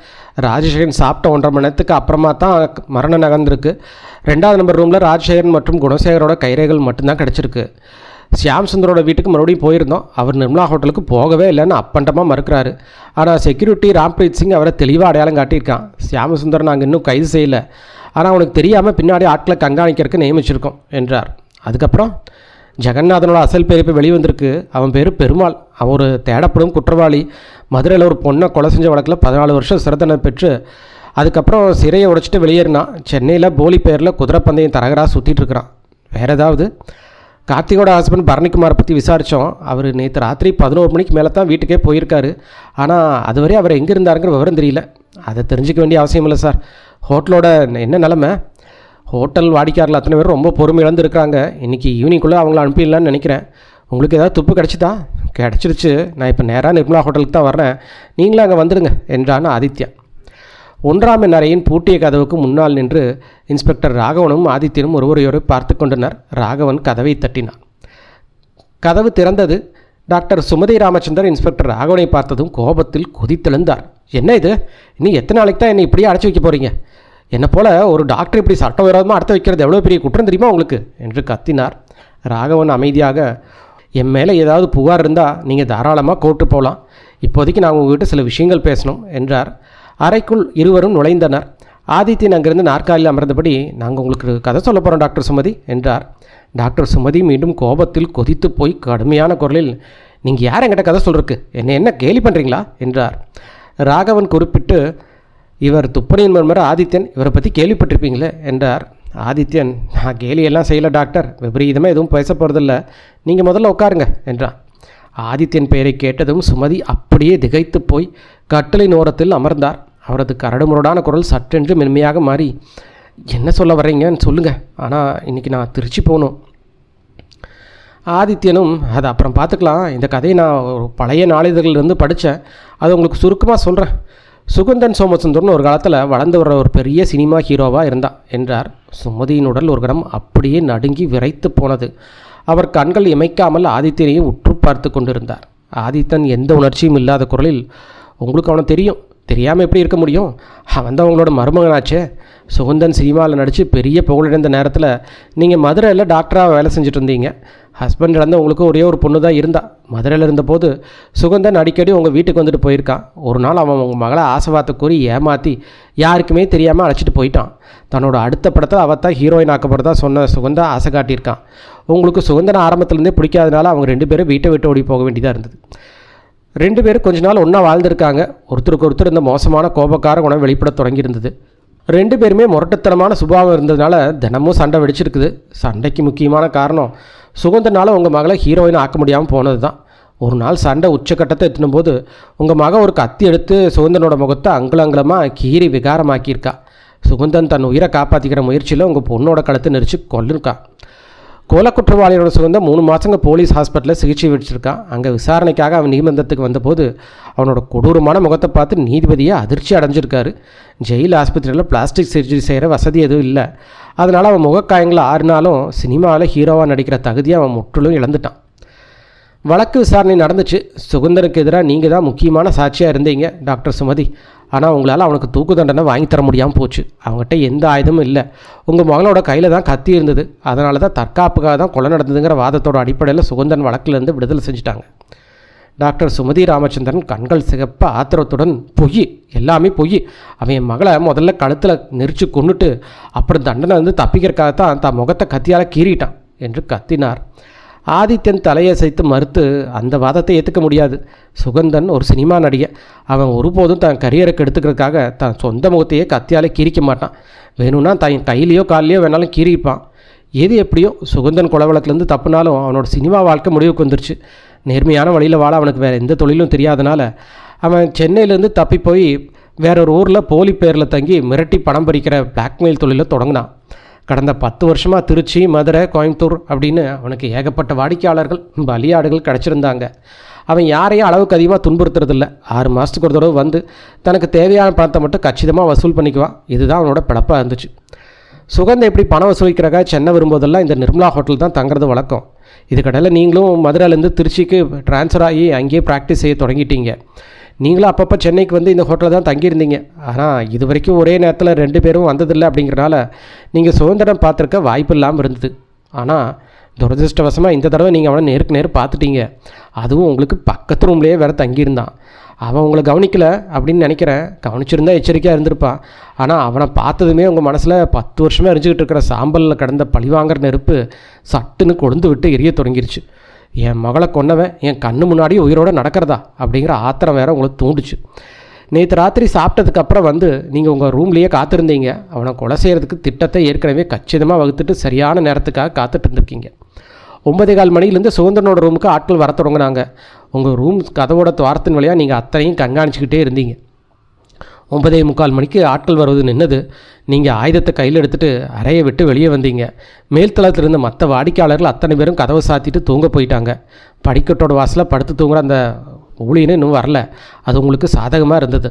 ராஜசேகரன் சாப்பிட்ட 1.5 மணி நேரத்துக்கு அப்புறமா தான் மரணம் நகர்ந்திருக்கு. 2வது நம்பர் ரூமில் ராஜசேகரன் மற்றும் குணசேகரோட கைரேகைகள் மட்டும்தான் கிடச்சிருக்கு. ஷியாம் சுந்தரோட வீட்டுக்கு மறுபடியும் போயிருந்தோம். அவர் நிர்மலா ஹோட்டலுக்கு போகவே இல்லைன்னு அப்பண்டமாக மறுக்கிறாரு. ஆனால் செக்யூரிட்டி ராம்பிரீத் சிங் அவரை தெளிவாக அடையாளம் காட்டியிருக்கான். ஷியாம சுந்தர் நாங்கள் இன்னும் கைது செய்யலை, ஆனால் அவனுக்கு தெரியாமல் பின்னாடி ஆட்களை கண்காணிக்கிறதுக்கு நியமிச்சிருக்கோம் என்றார். அதுக்கப்புறம் ஜெகநாதனோட அசல் பேர் இப்போ வெளிவந்திருக்கு. அவன் பேர் பெருமாள். அவன் ஒரு தேடப்படும் குற்றவாளி. மதுரையில் ஒரு பொண்ணை கொலை செஞ்ச வழக்கில் 14 வருஷம் சிறை தண்டனை பெற்று அதுக்கப்புறம் சிறையை உடைச்சிட்டு வெளியேறினான். சென்னையில் போலி பேரில் குதிரை பந்தயம் தரகராக சுற்றிட்டு இருக்கிறான். வேறு ஏதாவது? கார்த்திகோட ஹஸ்பண்ட் பரணிக்குமாரை பற்றி விசாரித்தோம். அவர் நேற்று ராத்திரி 11 மணிக்கு மேலே தான் வீட்டுக்கே போயிருக்காரு. ஆனால் அதுவரை அவர் எங்கே இருந்தாருங்கிற விவரம் தெரியல. அதை தெரிஞ்சிக்க வேண்டிய அவசியம் இல்லை சார். ஹோட்டலோட என்ன நிலமை? ஹோட்டல் வாடிக்கையாளர்கள் அத்தனை பேர் ரொம்ப பொறுமை இழந்துருக்காங்க. இன்றைக்கி ஈவினிங்குள்ளே அவங்கள அனுப்பிடலான்னு நினைக்கிறேன். உங்களுக்கு ஏதாவது துப்பு கிடச்சிதா? கிடச்சிருச்சு. நான் இப்போ நேராக நிர்மலா ஹோட்டலுக்கு தான் வர்றேன், நீங்களும் அங்கே வந்துடுங்க என்றான் ஆதித்யா. 1ஆம் எண் அறையின் பூட்டிய கதவுக்கு முன்னால் நின்று இன்ஸ்பெக்டர் ராகவனும் ஆதித்யனும் ஒருவரையொரு பார்த்து கொண்டனர். ராகவன் கதவை தட்டினான். கதவு திறந்தது. டாக்டர் சுமதி ராமச்சந்தர் இன்ஸ்பெக்டர் ராகவனை பார்த்ததும் கோபத்தில் கொதித்தெழுந்தார். என்ன இது? இன்னும் எத்தனை நாளைக்கு தான் என்னை இப்படியே அடைச்சி வைக்க போகிறீங்க? என்னை போல் ஒரு டாக்டர் இப்படி சட்டவிரோதமாக அடைத்து வைக்கிறது எவ்வளோ பெரிய குற்றம் தெரியுமா உங்களுக்கு என்று கத்தினார். ராகவன் அமைதியாக, என் மேலே ஏதாவது புகார் இருந்தால் நீங்கள் தாராளமாக கோர்ட்டு போகலாம். இப்போதைக்கு நான் உங்கள்கிட்ட சில விஷயங்கள் பேசணும் என்றார். அறைக்குள் இருவரும் நுழைந்தனர். ஆதித்யன் அங்கிருந்து நாற்காலில் அமர்ந்தபடி, நாங்கள் உங்களுக்கு கதை சொல்ல போகிறோம் டாக்டர் சுமதி என்றார். டாக்டர் சுமதி மீண்டும் கோபத்தில் கொதித்து போய் கடுமையான குரலில், நீங்கள் யார் என்கிட்ட கதை சொல்கிறதுக்கு? என்ன கேலி பண்ணுறீங்களா என்றார். ராகவன் குறிப்பிட்டு, இவர் துப்பனியின் மர்மர் ஆதித்யன், இவரை பற்றி கேள்விப்பட்டிருப்பீங்களே என்றார். ஆதித்யன், நான் கேலியெல்லாம் செய்யலை டாக்டர், விபரீதமாக எதுவும் பேச போகிறதில்ல, நீங்கள் முதல்ல உட்காருங்க என்றான். ஆதித்யன் பெயரை கேட்டதும் சுமதி அப்படியே திகைத்து போய் கட்டளின் ஓரத்தில் அமர்ந்தார். அவரது கரடுமுரடான குரல் சற்றென்று மென்மையாக மாறி, என்ன சொல்ல வர்றீங்கன்னு சொல்லுங்கள், ஆனால் இன்றைக்கி நான் திருச்சி போகணும். ஆதித்யனும், அதை அப்புறம் பார்த்துக்கலாம், இந்த கதையை நான் ஒரு பழைய நாளிதழிலிருந்து படித்தேன், அதை உங்களுக்கு சுருக்கமாக சொல்கிறேன். சுகந்தன் சோமசுந்தர்னு ஒரு காலத்தில் வளர்ந்து வர ஒரு பெரிய சினிமா ஹீரோவாக இருந்தான் என்றார். சுமதியின் உடல் ஒரு கணம் அப்படியே நடுங்கி விரைத்து போனது. அவர் கண்கள் இமைக்காமல் ஆதித்யனையும் உற்று பார்த்து கொண்டிருந்தார். ஆதித்தன் எந்த உணர்ச்சியும் இல்லாத குரலில், உங்களுக்கு அவனை தெரியும், தெரியாமல் எப்படி இருக்க முடியும்? அவன் தான் உங்களோட மருமகனாச்சே. சுகந்தன் சினிமாவில் நடித்து பெரிய புகழடைந்த நேரத்தில் நீங்கள் மதுரையில் டாக்டராக வேலை செஞ்சுட்டு இருந்தீங்க. ஹஸ்பண்ட் இழந்த உங்களுக்கு ஒரே ஒரு பொண்ணு தான் இருந்தா. மதுரையில் இருந்தபோது சுகந்தன் அடிக்கடி உங்கள் வீட்டுக்கு வந்துட்டு போயிருக்கான். ஒரு நாள் அவன் உங்கள் மகளை ஆசைவார்த்தை கூறி ஏமாற்றி யாருக்குமே தெரியாமல் அழைச்சிட்டு போயிட்டான். தன்னோட அடுத்த படத்தில் அவத்தான் ஹீரோயின் ஆக்கப்படுறதா சொன்ன சுகந்தா ஆசை காட்டியிருக்கான். உங்களுக்கு சுகந்தனை ஆரம்பத்துலேருந்தே பிடிக்காதனால அவங்க 2 பேரும் வீட்டை விட்டு ஓடி போக வேண்டியதாக இருந்தது. 2 பேரும் கொஞ்ச நாள் ஒன்றா வாழ்ந்திருக்காங்க. ஒருத்தருக்கு ஒருத்தர் இந்த மோசமான கோபக்கார குணம் வெளிப்பட தொடங்கியிருந்தது. 2 பேருமே முரட்டுத்தனமான சுபாவம் இருந்ததுனால தினமும் சண்டை வெடிச்சிருக்குது. சண்டைக்கு முக்கியமான காரணம் சுகந்தனால் உங்கள் மகளை ஹீரோயின் ஆக்க முடியாமல் போனது தான். ஒரு நாள் சண்டை உச்சக்கட்டத்தை எத்தினும்போது உங்கள் மகன் ஒரு கத்தி எடுத்து சுகந்தனோட முகத்தை அங்குலங்கலமாக கீறி விகாரமாக்கியிருக்கா. சுகந்தன் தன் உயிரை காப்பாற்றிக்கிற முயற்சியில் உங்கள் பொண்ணோட கழுத்தை நெரிச்சு கொல்லிருக்கா. கொலை குற்றவாளியோட சுகந்தன் 3 மாதங்க போலீஸ் ஹாஸ்பிட்டலில் சிகிச்சை வச்சிருக்கான். அங்கே விசாரணைக்காக அவன் நீதிமன்றத்துக்கு வந்தபோது அவனோட கொடூரமான முகத்தை பார்த்து நீதிபதியை அதிர்ச்சி அடைஞ்சிருக்காரு. ஜெயில் ஆஸ்பத்திரியில் பிளாஸ்டிக் சர்ஜரி செய்கிற வசதி எதுவும் இல்லை. அதனால் அவன் முகக்காயங்களை ஆறினாலும் சினிமாவில் ஹீரோவாக நடிக்கிற தகுதியை அவன் முற்றிலும் இழந்துட்டான். வழக்கு விசாரணை நடந்துச்சு. சுகந்தனுக்கு எதிராக நீங்கள் தான் முக்கியமான சாட்சியாக இருந்தீங்க டாக்டர் சுமதி. ஆனால் உங்களால் அவனுக்கு தூக்கு தண்டனை வாங்கி தர முடியாமல் போச்சு. அவங்ககிட்ட எந்த ஆயுதமும் இல்லை. உங்கள் மகளோட கையில் தான் கத்தி இருந்தது. அதனால தான் தற்காப்புக்காக தான் கொலை நடந்ததுங்கிற வாதத்தோட அடிப்படையில் சுகந்தன் வழக்கிலேருந்து விடுதலை செஞ்சுட்டாங்க. டாக்டர் சுமதி ராமச்சந்திரன் கண்கள் சிகப்ப ஆத்திரத்துடன், பொய், எல்லாமே பொய். அவன் என் மகளை முதல்ல கழுத்தில் நெரிச்சு கொண்டுட்டு அப்புறம் தண்டனை வந்து தப்பிக்கிறதுக்காகத்தான் தான் முகத்தை கத்தியால் கீறிட்டான் என்று கத்தினார். ஆதித்யன் தலையசைத்து மறுத்து, அந்த வாதத்தை ஏற்றுக்க முடியாது. சுகந்தன் ஒரு சினிமா நடிகை. அவன் ஒருபோதும் தன் கரியருக்கு எடுத்துக்கிறதுக்காக தன் சொந்த முகத்தையே கத்தியாலே கீறிக்க மாட்டான். வேணும்னா தன் கையிலையோ காலிலையோ வேணாலும் கீறிப்பான். எது எப்படியோ சுகந்தன் கொலை வழக்குலேருந்து தப்புனாலும் அவனோட சினிமா வாழ்க்கை முடிவுக்கு வந்துருச்சு. நேர்மையான வழியில் வாழ அவனுக்கு வேறு எந்த தொழிலும் தெரியாதனால அவன் சென்னையிலேருந்து தப்பி போய் வேறொரு ஊரில் போலி பேரில் தங்கி மிரட்டி பணம் பறிக்கிற பிளாக்மெயில் தொழிலை தொடங்கினான். கடந்த 10 வருஷமாக திருச்சி, மதுரை, கோயம்புத்தூர் அப்படின்னு அவனுக்கு ஏகப்பட்ட வாடிக்கையாளர்கள், பலியாடுகள் கிடச்சிருந்தாங்க. அவன் யாரையும் அளவுக்கு அதிகமாக துன்புறுத்துறதில்ல. 6 மாதத்துக்கு ஒரு தடவை வந்து தனக்கு தேவையான பணத்தை மட்டும் கச்சிதமாக வசூல் பண்ணிக்குவான். இதுதான் அவனோட பிழப்பாக இருந்துச்சு. சுகந்தை எப்படி பணம் வசூலிக்கிறக்காக சென்னை வரும்போதெல்லாம் இந்த நிர்மலா ஹோட்டல் தான் தங்குறது வழக்கம். இதுக்கடையில் நீங்களும் மதுரையிலேருந்து திருச்சிக்கு ட்ரான்ஸ்ஃபர் ஆகி அங்கேயே ப்ராக்டிஸ் செய்ய தொடங்கிட்டீங்க. நீங்களும் அப்பப்போ சென்னைக்கு வந்து இந்த ஹோட்டலில் தான் தங்கியிருந்தீங்க. ஆனால் இது வரைக்கும் ஒரே நேரத்தில் 2 பேரும் வந்ததில்லை. அப்படிங்கிறனால நீங்கள் சுதந்திரம் பார்த்துருக்க வாய்ப்பு இல்லாமல் இருந்தது. ஆனால் துரதிருஷ்டவசமாக இந்த தடவை நீங்கள் அவனை நேருக்கு நேர் பார்த்துட்டீங்க. அதுவும் உங்களுக்கு பக்கத்து ரூம்லேயே வேறு தங்கியிருந்தான். அவன் உங்களை கவனிக்கலை அப்படின்னு நினைக்கிறேன். கவனிச்சிருந்தா எச்சரிக்கையாக இருந்திருப்பான். ஆனால் அவனை பார்த்ததுமே உங்கள் மனசில் 10 வருஷமாக எரிஞ்சிக்கிட்டு இருக்கிற சாம்பலில் கடந்த பழிவாங்கிற நெருப்பு சட்டுன்னு கொழுந்து விட்டு எரிய தொடங்கிருச்சு. என் மகளை கொன்னவன் என் கண்ணு முன்னாடியே உயிரோடு நடக்கிறதா அப்படிங்கிற ஆத்திரம் வேறு உங்களுக்கு தூண்டுச்சு. நேற்று ராத்திரி சாப்பிட்டதுக்கப்புறம் வந்து நீங்கள் உங்கள் ரூம்லேயே காத்திருந்தீங்க. அவனை கொலை செய்கிறதுக்கு திட்டத்தை ஏற்கனவே கச்சிதமாக வகுத்துட்டு சரியான நேரத்துக்காக காத்துட்டு இருந்திருக்கீங்க. 9:15 மணிலேருந்து சுதந்திரனோட ரூமுக்கு ஆட்கள் வர தொடங்கினாங்க. உங்கள் ரூம் கதவோட துவாரத்தின் வழியாக நீங்கள் அத்தனையும் கண்காணிச்சிக்கிட்டே இருந்தீங்க. 9:45 மணிக்கு ஆட்கள் வருவது நின்னது. நீங்கள் ஆயுதத்தை கையில் எடுத்துகிட்டு அறையை விட்டு வெளியே வந்தீங்க. மேல்தளத்தில் இருந்த மற்ற வாடிக்கையாளர்கள் அத்தனை பேரும் கதவை சாத்திட்டு தூங்க போயிட்டாங்க. படிக்கட்டோட வாசலில் படுத்து தூங்குற அந்த ஊழியனு இன்னும் வரல. அது உங்களுக்கு சாதகமாக இருந்தது.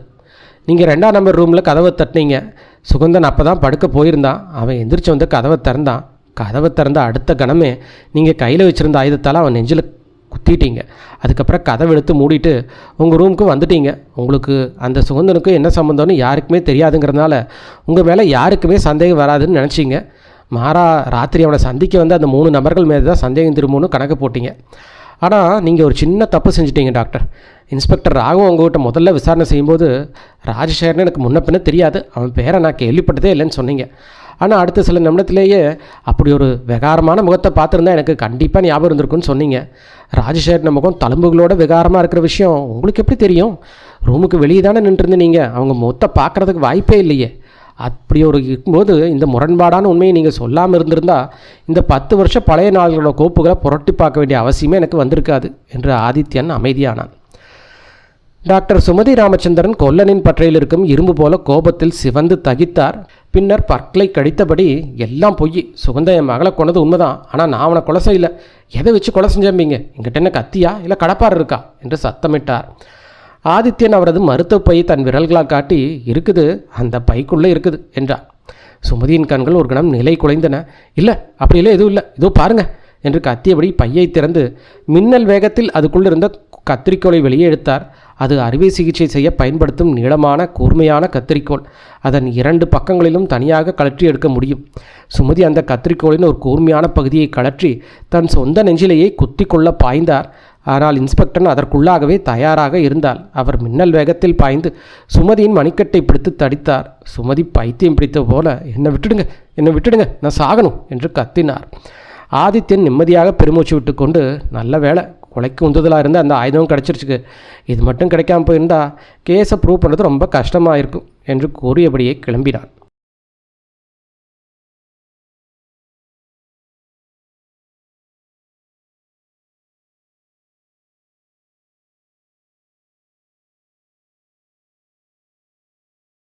நீங்கள் 2ஆம் நம்பர் ரூமில் கதவை தட்டினீங்க. சுகந்தன் அப்போ தான் படுக்க போயிருந்தான். அவன் எந்திரிச்சு வந்து கதவை திறந்தான். கதவை திறந்த அடுத்த கணமே நீங்கள் கையில் வச்சுருந்த ஆயுதத்தால் அவன் நெஞ்சில் குத்திட்டீங்க. அதுக்கப்புறம் கதவை எடுத்து மூடிட்டு உங்கள் ரூமுக்கு வந்துட்டீங்க. உங்களுக்கு அந்த சுகந்தனுக்கும் என்ன சம்மந்தம்னு யாருக்குமே தெரியாதுங்கிறதுனால உங்கள் மேலே யாருக்குமே சந்தேகம் வராதுன்னு நினச்சிங்க. மாறா ராத்திரி அவனை சந்திக்க வந்து அந்த 3 நபர்கள் மேலே தான் சந்தேகம் திரும்பணும்னு கணக்கு போட்டிங்க. ஆனால் நீங்கள் ஒரு சின்ன தப்பு செஞ்சிட்டீங்க டாக்டர். இன்ஸ்பெக்டர் ராகவன் உங்கள்கிட்ட முதல்ல விசாரணை செய்யும்போது ராஜசேகரன் எனக்கு முன்ன பின்ன தெரியாது, அவன் பேரை நான் கேள்விப்பட்டதே இல்லைன்னு சொன்னீங்க. ஆனால் அடுத்த சில நிமிடத்திலேயே அப்படி ஒரு விகாரமான முகத்தை பார்த்துருந்தா எனக்கு கண்டிப்பாக ஞாபகம் இருந்திருக்குன்னு சொன்னீங்க. ராஜசேகரன் முகம் தழும்புகளோட விகாரமாக இருக்கிற விஷயம் உங்களுக்கு எப்படி தெரியும்? ரூமுக்கு வெளியே தானே நின்றுருந்து நீங்கள் அவங்க முகத்தை பார்க்குறதுக்கு வாய்ப்பே இல்லையே. அப்படி ஒரு இருக்கும்போது இந்த முரண்பாடான உண்மையை நீங்கள் சொல்லாமல் இருந்திருந்தா இந்த 10 வருஷம் பழைய நாள்களோட கோப்புகளை புரட்டி பார்க்க வேண்டிய அவசியமே எனக்கு வந்திருக்காது என்று ஆதித்யன் அமைதியானான். டாக்டர் சுமதி ராமச்சந்திரன் கொல்லனின் பற்றையில் இருக்கும் இரும்பு போல கோபத்தில் சிவந்து தகித்தார். பின்னர் பற்களை கடித்தபடி, எல்லாம் பொய். சுகந்த என் மகளை கொண்டது உண்மைதான். ஆனால் நான் அவனை கொலை செய்யலை. எதை வச்சு கொலை செஞ்சம்பிங்க? எங்கிட்ட என்ன கத்தியா இல்லை கடப்பார் இருக்கா என்று சத்தமிட்டார். ஆதித்யன் அவரது மருத்துவ பையை தன் விரல்களால் காட்டி, இருக்குது, அந்த பைக்குள்ளே இருக்குது என்றார். சுமதியின் கண்கள் ஒரு கணம் நிலை குலைந்தன. இல்லை, அப்படியெல்லாம் எதுவும் இல்லை, இதோ பாருங்க என்று கத்தியபடி பையை திறந்து மின்னல் வேகத்தில் அதுக்குள்ளிருந்த கத்திரிக்கோலை வெளியே எடுத்தார். அது அறுவை சிகிச்சை செய்ய பயன்படுத்தும் நீளமான கூர்மையான கத்திரிக்கோள். அதன் 2 பக்கங்களிலும் தனியாக கழற்றி எடுக்க முடியும். சுமதி அந்த கத்திரிக்கோளின் ஒரு கூர்மையான பகுதியை கழற்றி தன் சொந்த நெஞ்சிலேயே குத்தி கொள்ள பாய்ந்தார். ஆனால் இன்ஸ்பெக்டர் அதற்குள்ளாகவே தயாராக இருந்தால். அவர் மின்னல் வேகத்தில் பாய்ந்து சுமதியின் மணிக்கட்டை பிடித்து தடித்தார். சுமதி பைத்தியம் பிடித்த போல, என்னை விட்டுடுங்க, நான் சாகணும் என்று கத்தினார். ஆதித்யன் நிம்மதியாக பெருமூச்சு விட்டு கொண்டு, நல்ல வேலை, கொலைக்கு உந்துதலாக இருந்த அந்த ஆயுதம் கிடச்சிருச்சுக்கு. இது மட்டும் கிடைக்காம போயிருந்தா கேஸை ப்ரூவ் பண்ணுறது ரொம்ப கஷ்டமாக இருக்கும் என்று கூறியபடியே கிளம்பினான்.